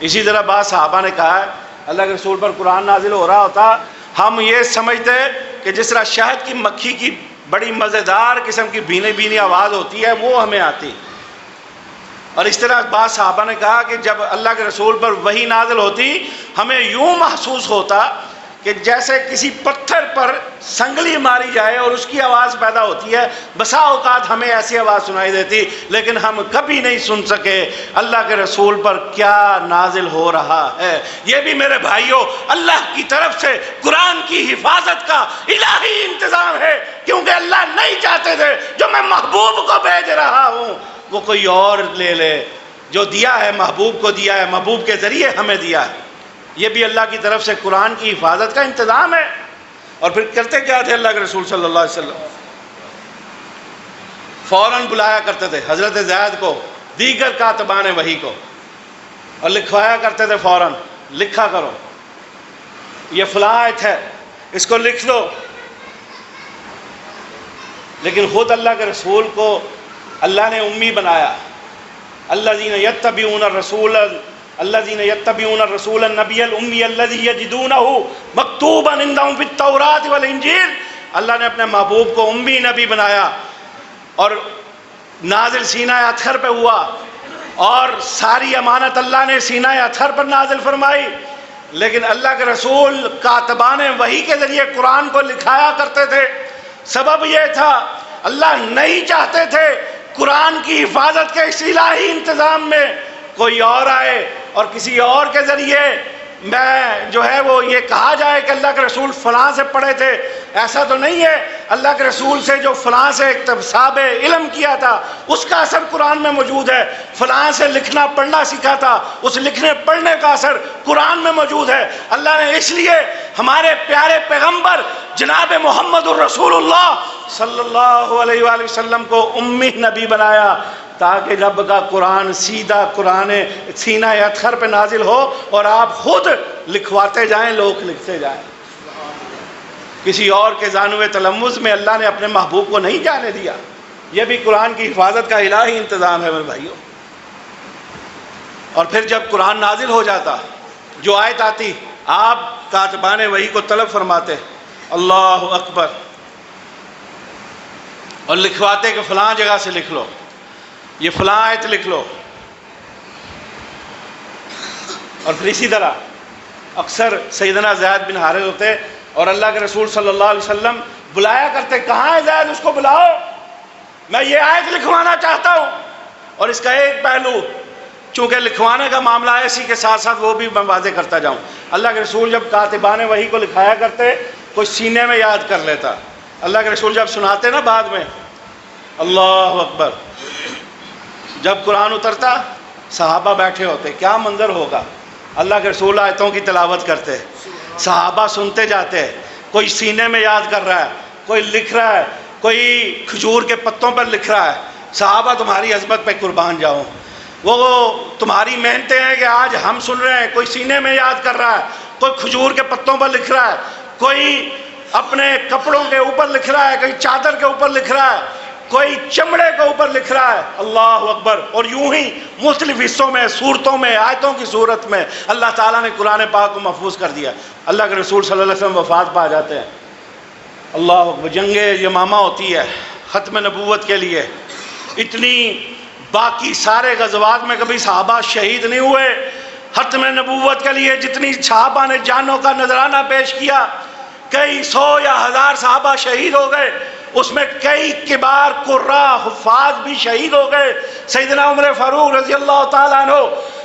اسی طرح بعض صحابہ نے کہا ہے اللہ کے رسول پر قرآن نازل ہو رہا ہوتا، ہم یہ سمجھتے کہ جس طرح شہد کی مکھی کی بڑی مزیدار قسم کی بھینی بھینی آواز ہوتی ہے وہ ہمیں آتی۔ اور اس طرح بعض صحابہ نے کہا کہ جب اللہ کے رسول پر وحی نازل ہوتی ہمیں یوں محسوس ہوتا کہ جیسے کسی پتھر پر سنگلی ماری جائے اور اس کی آواز پیدا ہوتی ہے۔ بسا اوقات ہمیں ایسی آواز سنائی دیتی، لیکن ہم کبھی نہیں سن سکے اللہ کے رسول پر کیا نازل ہو رہا ہے۔ یہ بھی میرے بھائیوں اللہ کی طرف سے قرآن کی حفاظت کا الہی انتظام ہے، کیونکہ اللہ نہیں چاہتے تھے جو میں محبوب کو بھیج رہا ہوں وہ کوئی اور لے لے، جو دیا ہے محبوب کو دیا ہے، محبوب کے ذریعے ہمیں دیا ہے۔ یہ بھی اللہ کی طرف سے قرآن کی حفاظت کا انتظام ہے۔ اور پھر کرتے کیا تھے اللہ کے رسول صلی اللہ علیہ وسلم؟ فوراً بلایا کرتے تھے حضرت زید کو، دیگر کاتبان وحی کو، اور لکھوایا کرتے تھے فوراً، لکھا کرو یہ فلاں آیت ہے اس کو لکھ لو۔ لیکن خود اللہ کے رسول کو اللہ نے امی بنایا۔ الذین یتبعون الرسول النبی الامی الذی یجدونہ مکتوبا عندہم فی التوراۃ والانجیل، اللہ نے اپنے محبوب کو امی نبی بنایا، اور نازل سینہ اطہر پہ ہوا، اور ساری امانت اللہ نے سینہ اطہر پر نازل فرمائی۔ لیکن اللہ کے رسول کاتبان وحی کے ذریعے قرآن کو لکھایا کرتے تھے۔ سبب یہ تھا اللہ نہیں چاہتے تھے قرآن کی حفاظت کے اس الہی انتظام میں کوئی اور آئے اور کسی اور کے ذریعے میں جو ہے وہ یہ کہا جائے کہ اللہ کے رسول فلاں سے پڑھے تھے۔ ایسا تو نہیں ہے، اللہ کے رسول سے جو فلاں سے اکتساب علم کیا تھا اس کا اثر قرآن میں موجود ہے، فلاں سے لکھنا پڑھنا سیکھا تھا اس لکھنے پڑھنے کا اثر قرآن میں موجود ہے۔ اللہ نے اس لیے ہمارے پیارے پیغمبر جناب محمد الرسول اللہ صلی اللہ علیہ وآلہ وسلم کو امی نبی بنایا، تاکہ رب کا قرآن سیدھا قرآن سینہ اطہر پہ نازل ہو اور آپ خود لکھواتے جائیں، لوگ لکھتے جائیں۔ کسی اور کے زانوِ تلمذ میں اللہ نے اپنے محبوب کو نہیں جانے دیا۔ یہ بھی قرآن کی حفاظت کا الہی انتظام ہے میرے بھائیوں۔ اور پھر جب قرآن نازل ہو جاتا، جو آیت آتی آپ کاتبان وحی کو طلب فرماتے اللہ اکبر اور لکھواتے کہ فلاں جگہ سے لکھ لو، یہ فلاں آیت لکھ لو۔ اور پھر اسی طرح اکثر سیدنا زید بن حارث ہوتے اور اللہ کے رسول صلی اللہ علیہ وسلم بلایا کرتے، کہاں ہے زید، اس کو بلاؤ، میں یہ آیت لکھوانا چاہتا ہوں۔ اور اس کا ایک پہلو، چونکہ لکھوانے کا معاملہ ہے، اسی کے ساتھ ساتھ وہ بھی میں واضح کرتا جاؤں، اللہ کے رسول جب کاتبان وحی کو لکھایا کرتے کوئی سینے میں یاد کر لیتا، اللہ کے رسول جب سناتے نا بعد میں اللہ اکبر، جب قرآن اترتا صحابہ بیٹھے ہوتے، کیا منظر ہوگا، اللہ کے رسول آیتوں کی تلاوت کرتے، صحابہ سنتے جاتے، کوئی سینے میں یاد کر رہا ہے، کوئی لکھ رہا ہے، کوئی کھجور کے پتوں پر لکھ رہا ہے، صحابہ تمہاری عظمت پہ قربان جاؤں، وہ تمہاری محنتیں ہیں کہ آج ہم سن رہے ہیں، کوئی سینے میں یاد کر رہا ہے، کوئی کھجور کے پتوں پر لکھ رہا ہے، کوئی اپنے کپڑوں کے اوپر لکھ رہا ہے، کوئی چادر کے اوپر لکھ رہا ہے، کوئی چمڑے کے اوپر لکھ رہا ہے، اللہ اکبر۔ اور یوں ہی مختلف حصوں میں، صورتوں میں، آیتوں کی صورت میں اللہ تعالیٰ نے قرآن پاک کو محفوظ کر دیا۔ اللہ کے رسول صلی اللہ علیہ وسلم وفات پا جاتے ہیں، اللہ اکبر، جنگ یمامہ ہوتی ہے ختم نبوت کے لیے، اتنی باقی سارے غزوات میں کبھی صحابہ شہید نہیں ہوئے، ختم نبوت کے لیے جتنی صحابہ نے جانوں کا نذرانہ پیش کیا، کئی سو یا ہزار صحابہ شہید ہو گئے، اس میں کئی کبار قراء حفاظ بھی شہید ہو گئے۔ سیدنا عمر فاروق رضی اللہ تعالیٰ عنہ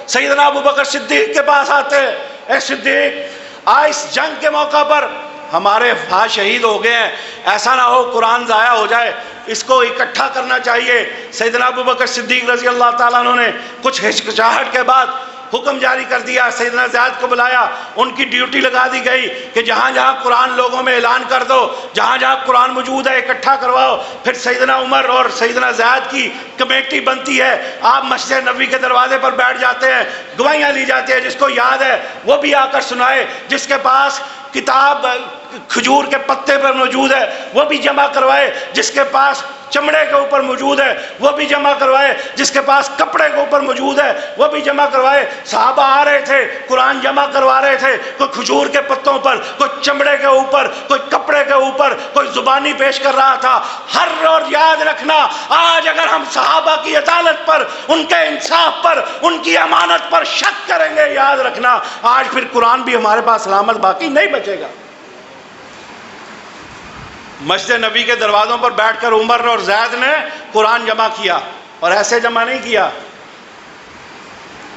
سیدنا ابوبکر صدیق کے پاس آتے، اے صدیق اس جنگ کے موقع پر ہمارے افراد شہید ہو گئے ہیں، ایسا نہ ہو قرآن ضائع ہو جائے، اس کو اکٹھا کرنا چاہیے۔ سیدنا ابوبکر صدیق رضی اللہ تعالیٰ عنہ نے کچھ ہچکچاہٹ کے بعد حکم جاری کر دیا، سیدنا زید کو بلایا، ان کی ڈیوٹی لگا دی گئی کہ جہاں جہاں قرآن لوگوں میں اعلان کر دو، جہاں جہاں قرآن موجود ہے اکٹھا کرواؤ۔ پھر سیدنا عمر اور سیدنا زید کی کمیٹی بنتی ہے، آپ مسجد نبوی کے دروازے پر بیٹھ جاتے ہیں، گواہیاں لی جاتی ہیں، جس کو یاد ہے وہ بھی آ کر سنائے، جس کے پاس کتاب کھجور کے پتے پر موجود ہے وہ بھی جمع کروائے، جس کے پاس چمڑے کے اوپر موجود ہے وہ بھی جمع کروائے، جس کے پاس کپڑے کے اوپر موجود ہے وہ بھی جمع کروائے۔ صحابہ آ رہے تھے، قرآن جمع کروا رہے تھے، کوئی کھجور کے پتوں پر، کوئی چمڑے کے اوپر، کوئی کپڑے کے اوپر، کوئی زبانی پیش کر رہا تھا۔ ہر روز یاد رکھنا، آج اگر ہم صحابہ کی عدالت پر، ان کے انصاف پر، ان کی امانت پر شک کریں گے، یاد رکھنا آج پھر قرآن بھی ہمارے پاس سلامت باقی نہیں بچے گا۔ مسجد نبی کے دروازوں پر بیٹھ کر عمر اور زید نے قرآن جمع کیا، اور ایسے جمع نہیں کیا۔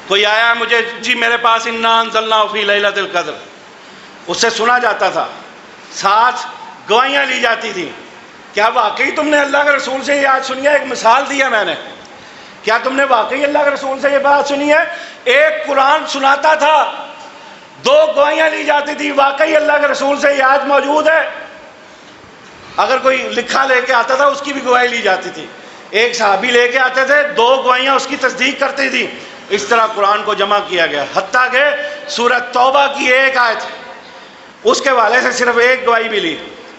کوئی آیا مجھے، جی میرے پاس انا انزلناہ فی لیلۃ القدر، اس سے سنا جاتا تھا، ساتھ گواہیاں لی جاتی تھیں۔ کیا واقعی تم نے اللہ کے رسول سے یہ آج سنی ہے؟ ایک مثال دی ہے میں نے، کیا تم نے واقعی اللہ کے رسول سے یہ بات سنی ہے؟ ایک قرآن سناتا تھا، دو گواہیاں لی جاتی تھی، واقعی اللہ کے رسول سے یہ آج موجود ہے؟ اگر کوئی لکھا لے کے آتا تھا اس کی بھی گواہی لی جاتی تھی، ایک صحابی لے کے آتے تھے، دو گواہیاں اس کی تصدیق کرتی تھی۔ اس طرح قرآن کو جمع کیا گیا، حتیٰ کہ سورہ توبہ کی ایک آیت اس کے والے سے صرف ایک گواہی بھی لی۔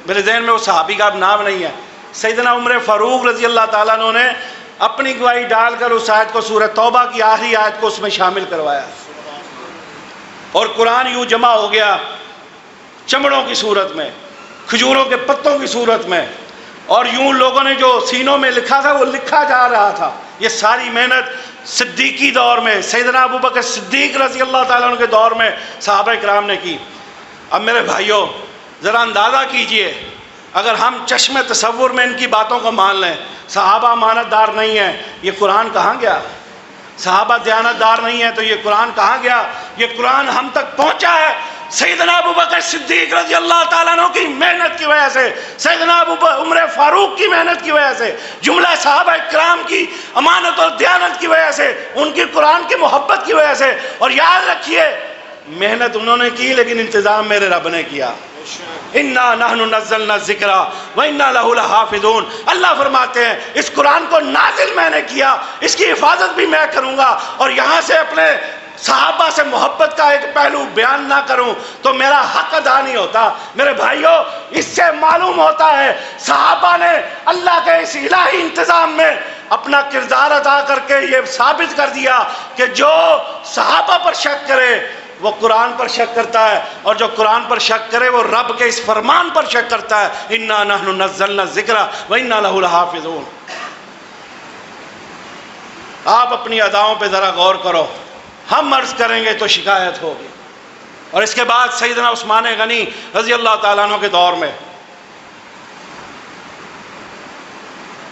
میرے ذہن میں وہ صحابی کا اب نام نہیں ہے، سیدنا عمر فاروق رضی اللہ تعالیٰ عنہ نے اپنی گواہی ڈال کر اس آیت کو، سورہ توبہ کی آخری آیت کو اس میں شامل کروایا، اور قرآن یوں جمع ہو گیا چمڑوں کی صورت میں، کھجوروں کے پتوں کی صورت میں، اور یوں لوگوں نے جو سینوں میں لکھا تھا وہ لکھا جا رہا تھا۔ یہ ساری محنت صدیقی دور میں، سیدنا ابوبکر صدیق رضی اللہ تعالیٰ عنہ کے دور میں صحابہ کرام نے کی۔ اب میرے بھائیوں ذرا اندازہ کیجئے، اگر ہم چشم تصور میں ان کی باتوں کو مان لیں، صحابہ امانت دار نہیں ہیں، یہ قرآن کہاں گیا؟ صحابہ دیانت دار نہیں ہیں تو یہ قرآن کہاں گیا؟ یہ قرآن ہم تک پہنچا ہے سیدنا ابوبکر صدیق رضی اللہ تعالیٰ عنہ کی محنت کی وجہ سے، سیدنا عمر فاروق کی محنت کی وجہ سے، جملہ صحابہ کرام کی امانت اور دیانت کی وجہ سے، ان کی قرآن کی محبت کی وجہ سے۔ اور یاد رکھیے محنت انہوں نے کی لیکن انتظام میرے رب نے کیا۔ اِنَّا نَحْنُ نَزَّلْنَا الذِّكْرَ وَإِنَّا لَهُ لَحَافِظُونَ، اللہ فرماتے ہیں اس قرآن کو نازل میں نے کیا، اس کی حفاظت بھی میں کروں گا۔ اور یہاں سے اپنے صحابہ سے محبت کا ایک پہلو بیان نہ کروں تو میرا حق ادا نہیں ہوتا۔ میرے بھائیوں اس سے معلوم ہوتا ہے صحابہ نے اللہ کے اس الہی انتظام میں اپنا کردار ادا کر کے یہ ثابت کر دیا کہ جو صحابہ پر شک کرے وہ قرآن پر شک کرتا ہے، اور جو قرآن پر شک کرے وہ رب کے اس فرمان پر شک کرتا ہے، اِنَّا نَحْنُ نَزَّلْنَا الذِّكْرَ وَإِنَّا لَهُ لَحَافِظُونَ۔ آپ اپنی اداؤں پہ ذرا غور کرو، ہم عرض کریں گے تو شکایت ہوگی۔ اور اس کے بعد سیدنا عثمان غنی رضی اللہ تعالیٰ عنہ کے دور میں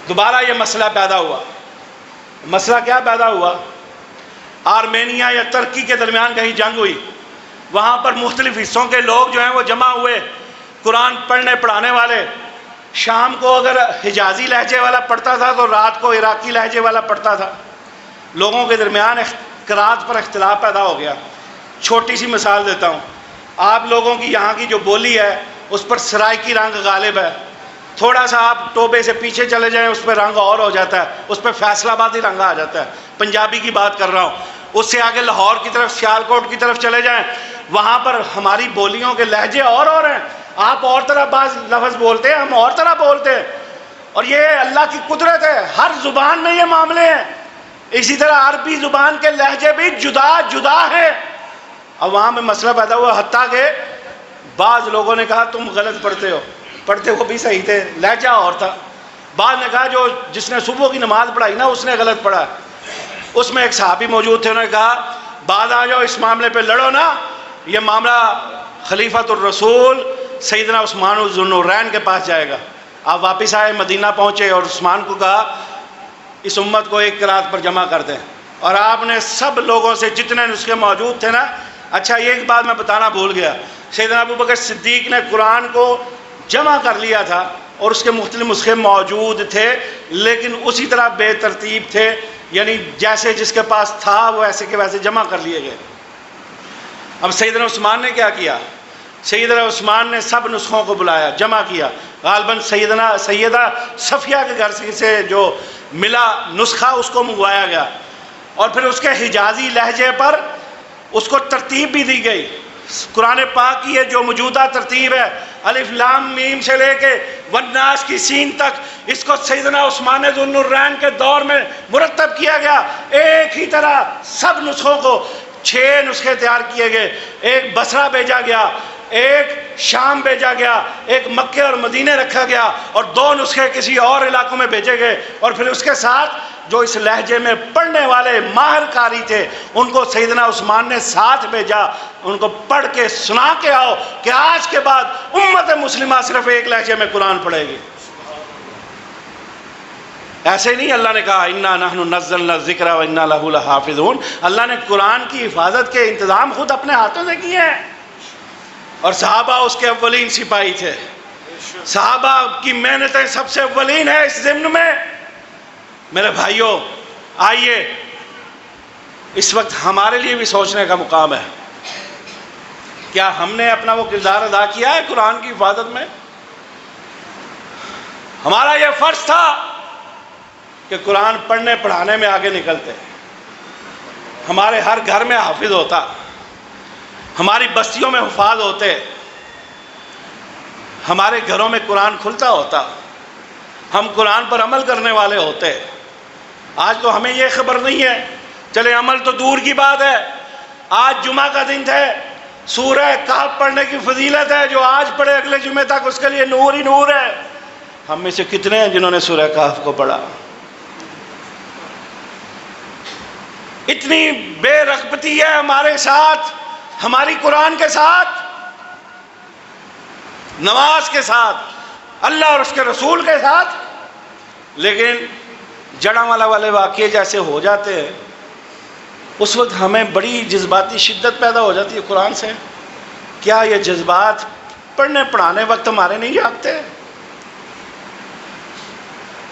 دوبارہ یہ مسئلہ پیدا ہوا۔ مسئلہ کیا پیدا ہوا؟ آرمینیا یا ترکی کے درمیان کہیں جنگ ہوئی، وہاں پر مختلف حصوں کے لوگ جو ہیں وہ جمع ہوئے، قرآن پڑھنے پڑھانے والے۔ شام کو اگر حجازی لہجے والا پڑھتا تھا تو رات کو عراقی لہجے والا پڑھتا تھا، لوگوں کے درمیان قرات پر اختلاف پیدا ہو گیا۔ چھوٹی سی مثال دیتا ہوں، آپ لوگوں کی یہاں کی جو بولی ہے اس پر سرائکی رنگ غالب ہے، تھوڑا سا آپ ٹوبے سے پیچھے چلے جائیں اس پہ رنگ اور ہو جاتا ہے، اس پہ فیصل آبادی رنگ آ جاتا ہے، پنجابی کی بات کر رہا ہوں۔ اس سے آگے لاہور کی طرف، سیالکوٹ کی طرف چلے جائیں، وہاں پر ہماری بولیوں کے لہجے اور ہیں، آپ اور طرح بعض لفظ بولتے ہیں، ہم اور طرح بولتے ہیں، اور یہ اللہ کی قدرت ہے، ہر زبان میں یہ معاملے ہیں۔ اسی طرح عربی زبان کے لہجے بھی جدا جدا ہیں۔ اب وہاں میں مسئلہ پیدا ہوا، حتیٰ کہ بعض لوگوں نے کہا تم غلط پڑھتے ہو، پڑھتے وہ بھی صحیح تھے، لہجہ اور تھا۔ بعض نے کہا جو جس نے صبح کی نماز پڑھائی نا اس نے غلط پڑھا۔ اس میں ایک صحابی موجود تھے، انہوں نے کہا بعد آ جاؤ، اس معاملے پہ لڑو نا، یہ معاملہ خلیفۃ الرسول سیدنا عثمان ذو النورین کے پاس جائے گا۔ آپ واپس آئے، مدینہ پہنچے اور عثمان کو کہا اس امت کو ایک قرات پر جمع کر دیں، اور آپ نے سب لوگوں سے جتنے نسخے موجود تھے نا، اچھا یہ ایک بات میں بتانا بھول گیا، سیدنا ابوبکر صدیق نے قرآن کو جمع کر لیا تھا اور اس کے مختلف نسخے موجود تھے، لیکن اسی طرح بے ترتیب تھے، یعنی جیسے جس کے پاس تھا وہ ایسے کے ویسے جمع کر لیے گئے۔ اب سیدنا عثمان نے کیا کیا؟ سیدنا عثمان نے سب نسخوں کو بلایا، جمع کیا، غالباً سیدہ صفیہ کے گھر سے جو ملا نسخہ اس کو منگوایا گیا، اور پھر اس کے حجازی لہجے پر اس کو ترتیب بھی دی گئی۔ قرآن پاک کی یہ جو موجودہ ترتیب ہے الف لام میم سے لے کے والناس کی سین تک، اس کو سیدنا عثمان ذو النورین کے دور میں مرتب کیا گیا۔ ایک ہی طرح سب نسخوں کو 6 نسخے تیار کیے گئے، ایک بصرہ بھیجا گیا، ایک شام بھیجا گیا، ایک مکے اور مدینے رکھا گیا، اور 2 نسخے کسی اور علاقوں میں بھیجے گئے، اور پھر اس کے ساتھ جو اس لہجے میں پڑھنے والے ماہر قاری تھے ان کو سیدنا عثمان نے ساتھ بھیجا، ان کو پڑھ کے سنا کے آؤ کہ آج کے بعد امت مسلمہ صرف ایک لہجے میں قرآن پڑھے گی۔ ایسے نہیں اللہ نے کہا اِنَّا نَحْنُ نَزَّلْنَا الذِّكْرَ وَإِنَّا لَهُ لَحَافِظُونَ، اللہ نے قرآن کی حفاظت کے انتظام خود اپنے ہاتھوں سے کیے ہیں، اور صحابہ اس کے اولین سپاہی تھے۔ صحابہ کی محنتیں سب سے اولین ہیں اس ضمن میں۔ میرے بھائیوں، آئیے اس وقت ہمارے لیے بھی سوچنے کا مقام ہے، کیا ہم نے اپنا وہ کردار ادا کیا ہے قرآن کی حفاظت میں؟ ہمارا یہ فرض تھا کہ قرآن پڑھنے پڑھانے میں آگے نکلتے، ہمارے ہر گھر میں حافظ ہوتا، ہماری بستیوں میں حفاظ ہوتے، ہمارے گھروں میں قرآن کھلتا ہوتا، ہم قرآن پر عمل کرنے والے ہوتے۔ آج تو ہمیں یہ خبر نہیں ہے، چلے عمل تو دور کی بات ہے، آج جمعہ کا دن ہے، سورہ کہف پڑھنے کی فضیلت ہے، جو آج پڑھے اگلے جمعے تک اس کے لیے نور ہی نور ہے۔ ہم میں سے کتنے ہیں جنہوں نے سورہ کہف کو پڑھا؟ اتنی بے رغبتی ہے ہمارے ساتھ، ہماری قرآن کے ساتھ، نماز کے ساتھ، اللہ اور اس کے رسول کے ساتھ، لیکن جڑاں والے واقعے جیسے ہو جاتے ہیں اس وقت ہمیں بڑی جذباتی شدت پیدا ہو جاتی ہے قرآن سے۔ کیا یہ جذبات پڑھنے پڑھانے وقت ہمارے نہیں جاگتے؟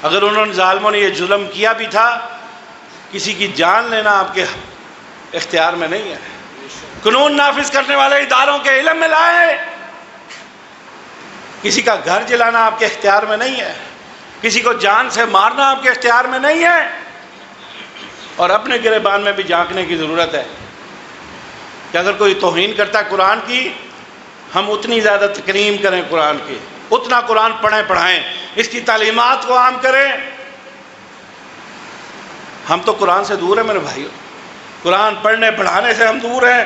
اگر انہوں نے ظالموں نے یہ ظلم کیا بھی تھا، کسی کی جان لینا آپ کے اختیار میں نہیں ہے، قانون نافذ کرنے والے اداروں کے علم میں لائے، کسی کا گھر جلانا آپ کے اختیار میں نہیں ہے، کسی کو جان سے مارنا آپ کے اختیار میں نہیں ہے، اور اپنے گریبان میں بھی جھانکنے کی ضرورت ہے کہ اگر کوئی توہین کرتا ہے قرآن کی، ہم اتنی زیادہ تکریم کریں قرآن کی، اتنا قرآن پڑھیں پڑھائیں، اس کی تعلیمات کو عام کریں۔ ہم تو قرآن سے دور ہیں میرے بھائیوں، قرآن پڑھنے پڑھانے سے ہم دور ہیں۔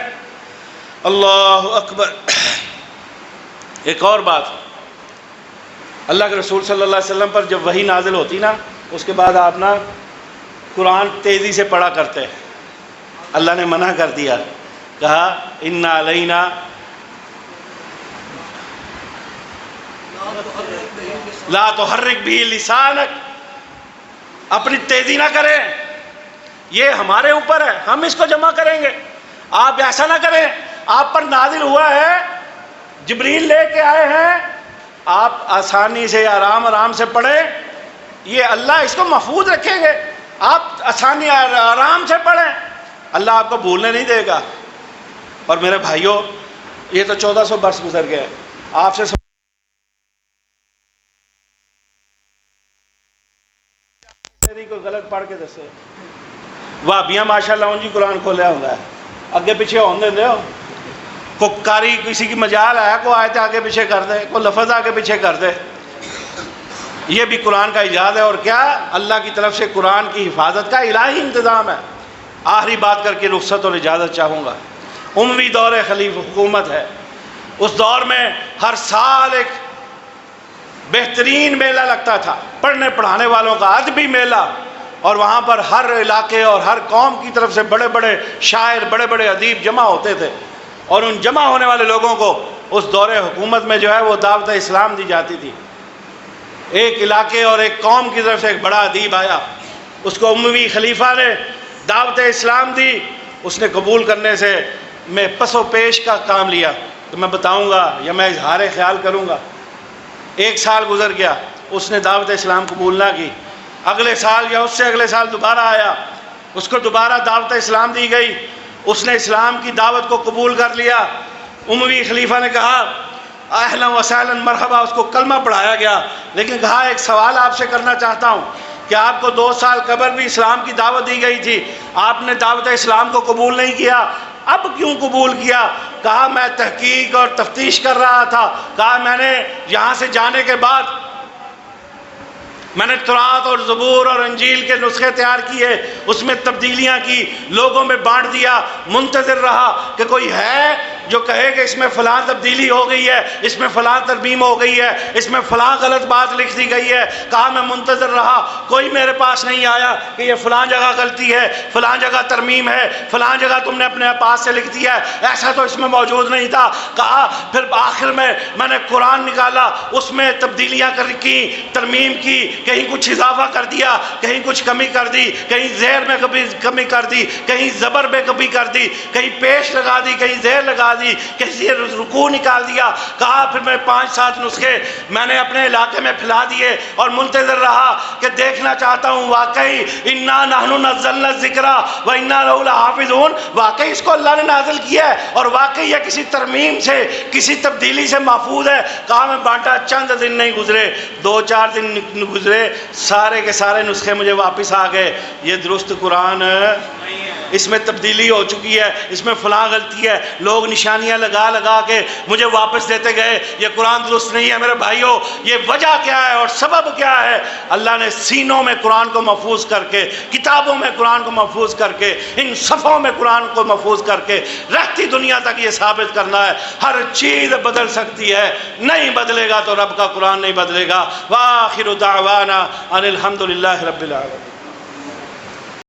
اللہ اکبر۔ ایک اور بات، اللہ کے رسول صلی اللہ علیہ وسلم پر جب وحی نازل ہوتی نا، اس کے بعد آپ نا قرآن تیزی سے پڑھا کرتے، اللہ نے منع کر دیا، کہا اِنَّا عَلَيْنَا لَا تُحَرِّكْ بِهِ لِسَانَكَ، اپنی تیزی نہ کریں، یہ ہمارے اوپر ہے، ہم اس کو جمع کریں گے، آپ ایسا نہ کریں، آپ پر نازل ہوا ہے، جبریل لے کے آئے ہیں، آپ آسانی سے آرام سے پڑھیں، یہ اللہ اس کو محفوظ رکھیں گے، آپ آسانی آرام سے پڑھیں، اللہ آپ کو بھولنے نہیں دے گا۔ اور میرے بھائیوں، یہ تو 1400 برس گزر گئے، آپ سے کوئی غلط پڑھ کے دسے، وہابیاں ماشاءاللہ ان جی قرآن کھولیا ہوتا ہے، اگے پیچھے ہونے دے ہو، کو کاری کسی کی مجال ہے، کو آیت آگے پیچھے کر دے، کو لفظ آگے پیچھے کر دے، یہ بھی قرآن کا ایجاد ہے، اور کیا اللہ کی طرف سے قرآن کی حفاظت کا الہی انتظام ہے۔ آخری بات کر کے رخصت اور اجازت چاہوں گا، اموی دور خلیفہ حکومت ہے، اس دور میں ہر سال ایک بہترین میلہ لگتا تھا، پڑھنے پڑھانے والوں کا ادبی میلہ، اور وہاں پر ہر علاقے اور ہر قوم کی طرف سے بڑے بڑے شاعر، بڑے بڑے ادیب جمع ہوتے تھے، اور ان جمع ہونے والے لوگوں کو اس دور حکومت میں جو ہے وہ دعوت اسلام دی جاتی تھی۔ ایک علاقے اور ایک قوم کی طرف سے ایک بڑا ادیب آیا، اس کو اموی خلیفہ نے دعوت اسلام دی، اس نے قبول کرنے سے میں پس و پیش کا کام لیا، تو میں بتاؤں گا یا میں اظہار خیال کروں گا۔ 1 سال گزر گیا، اس نے دعوت اسلام قبول نہ کی، اگلے سال یا اس سے اگلے سال دوبارہ آیا، اس کو دوبارہ دعوت اسلام دی گئی، اس نے اسلام کی دعوت کو قبول کر لیا، اموی خلیفہ نے کہا اہلا وسہلا مرحبا، اس کو کلمہ پڑھایا گیا، لیکن کہا ایک سوال آپ سے کرنا چاہتا ہوں کہ آپ کو 2 سال قبل بھی اسلام کی دعوت دی گئی تھی، آپ نے دعوت اسلام کو قبول نہیں کیا، اب کیوں قبول کیا؟ کہا میں تحقیق اور تفتیش کر رہا تھا، کہا میں نے یہاں سے جانے کے بعد میں نے تورات اور زبور اور انجیل کے نسخے تیار کیے، اس میں تبدیلیاں کی، لوگوں میں بانٹ دیا، منتظر رہا کہ کوئی ہے جو کہے کہ اس میں فلاں تبدیلی ہو گئی ہے، اس میں فلاں ترمیم ہو گئی ہے، اس میں فلاں غلط بات لکھ دی گئی ہے۔ کہا میں منتظر رہا، کوئی میرے پاس نہیں آیا کہ یہ فلاں جگہ غلطی ہے، فلاں جگہ ترمیم ہے، فلاں جگہ تم نے اپنے پاس سے لکھ دیا ہے، ایسا تو اس میں موجود نہیں تھا۔ کہا پھر آخر میں نے قرآن نکالا، اس میں تبدیلیاں کی، ترمیم کی، کہیں کچھ اضافہ کر دیا، کہیں کچھ کمی کر دی، کہیں زیر میں کمی کر دی، کہیں زبر میں کمی کر دی، کہیں پیش لگا دی، کہیں زیر لگا دی، کسی رکوع نکال دیا۔ کہا پھر میں 5-7 نسخے میں نے اپنے علاقے میں پھیلا دیے اور منتظر رہا کہ دیکھنا چاہتا ہوں واقعی انا نحن نزلنا الذکر و انا لہ لحافظون، واقعی اس کو اللہ نے نازل کیا ہے اور واقعی یہ کسی ترمیم سے، کسی تبدیلی سے محفوظ ہے۔ کہا میں بانٹا، چند دن نہیں گزرے، 2-4 دن گزرے، سارے کے سارے نسخے مجھے واپس آ گئے، یہ درست قرآن اس میں تبدیلی ہو چکی ہے، اس میں فلاں غلطی ہے۔ لوگ نشانیاں لگا لگا کے مجھے واپس دیتے گئے، یہ قرآن درست نہیں ہے۔ میرے بھائیوں، یہ وجہ کیا ہے اور سبب کیا ہے؟ اللہ نے سینوں میں قرآن کو محفوظ کر کے، کتابوں میں قرآن کو محفوظ کر کے، ان صفوں میں قرآن کو محفوظ کر کے رہتی دنیا تک یہ ثابت کرنا ہے ہر چیز بدل سکتی ہے، نہیں بدلے گا تو رب کا قرآن نہیں بدلے گا۔ وآخر دعوانا ان الحمد للہ رب العالمین۔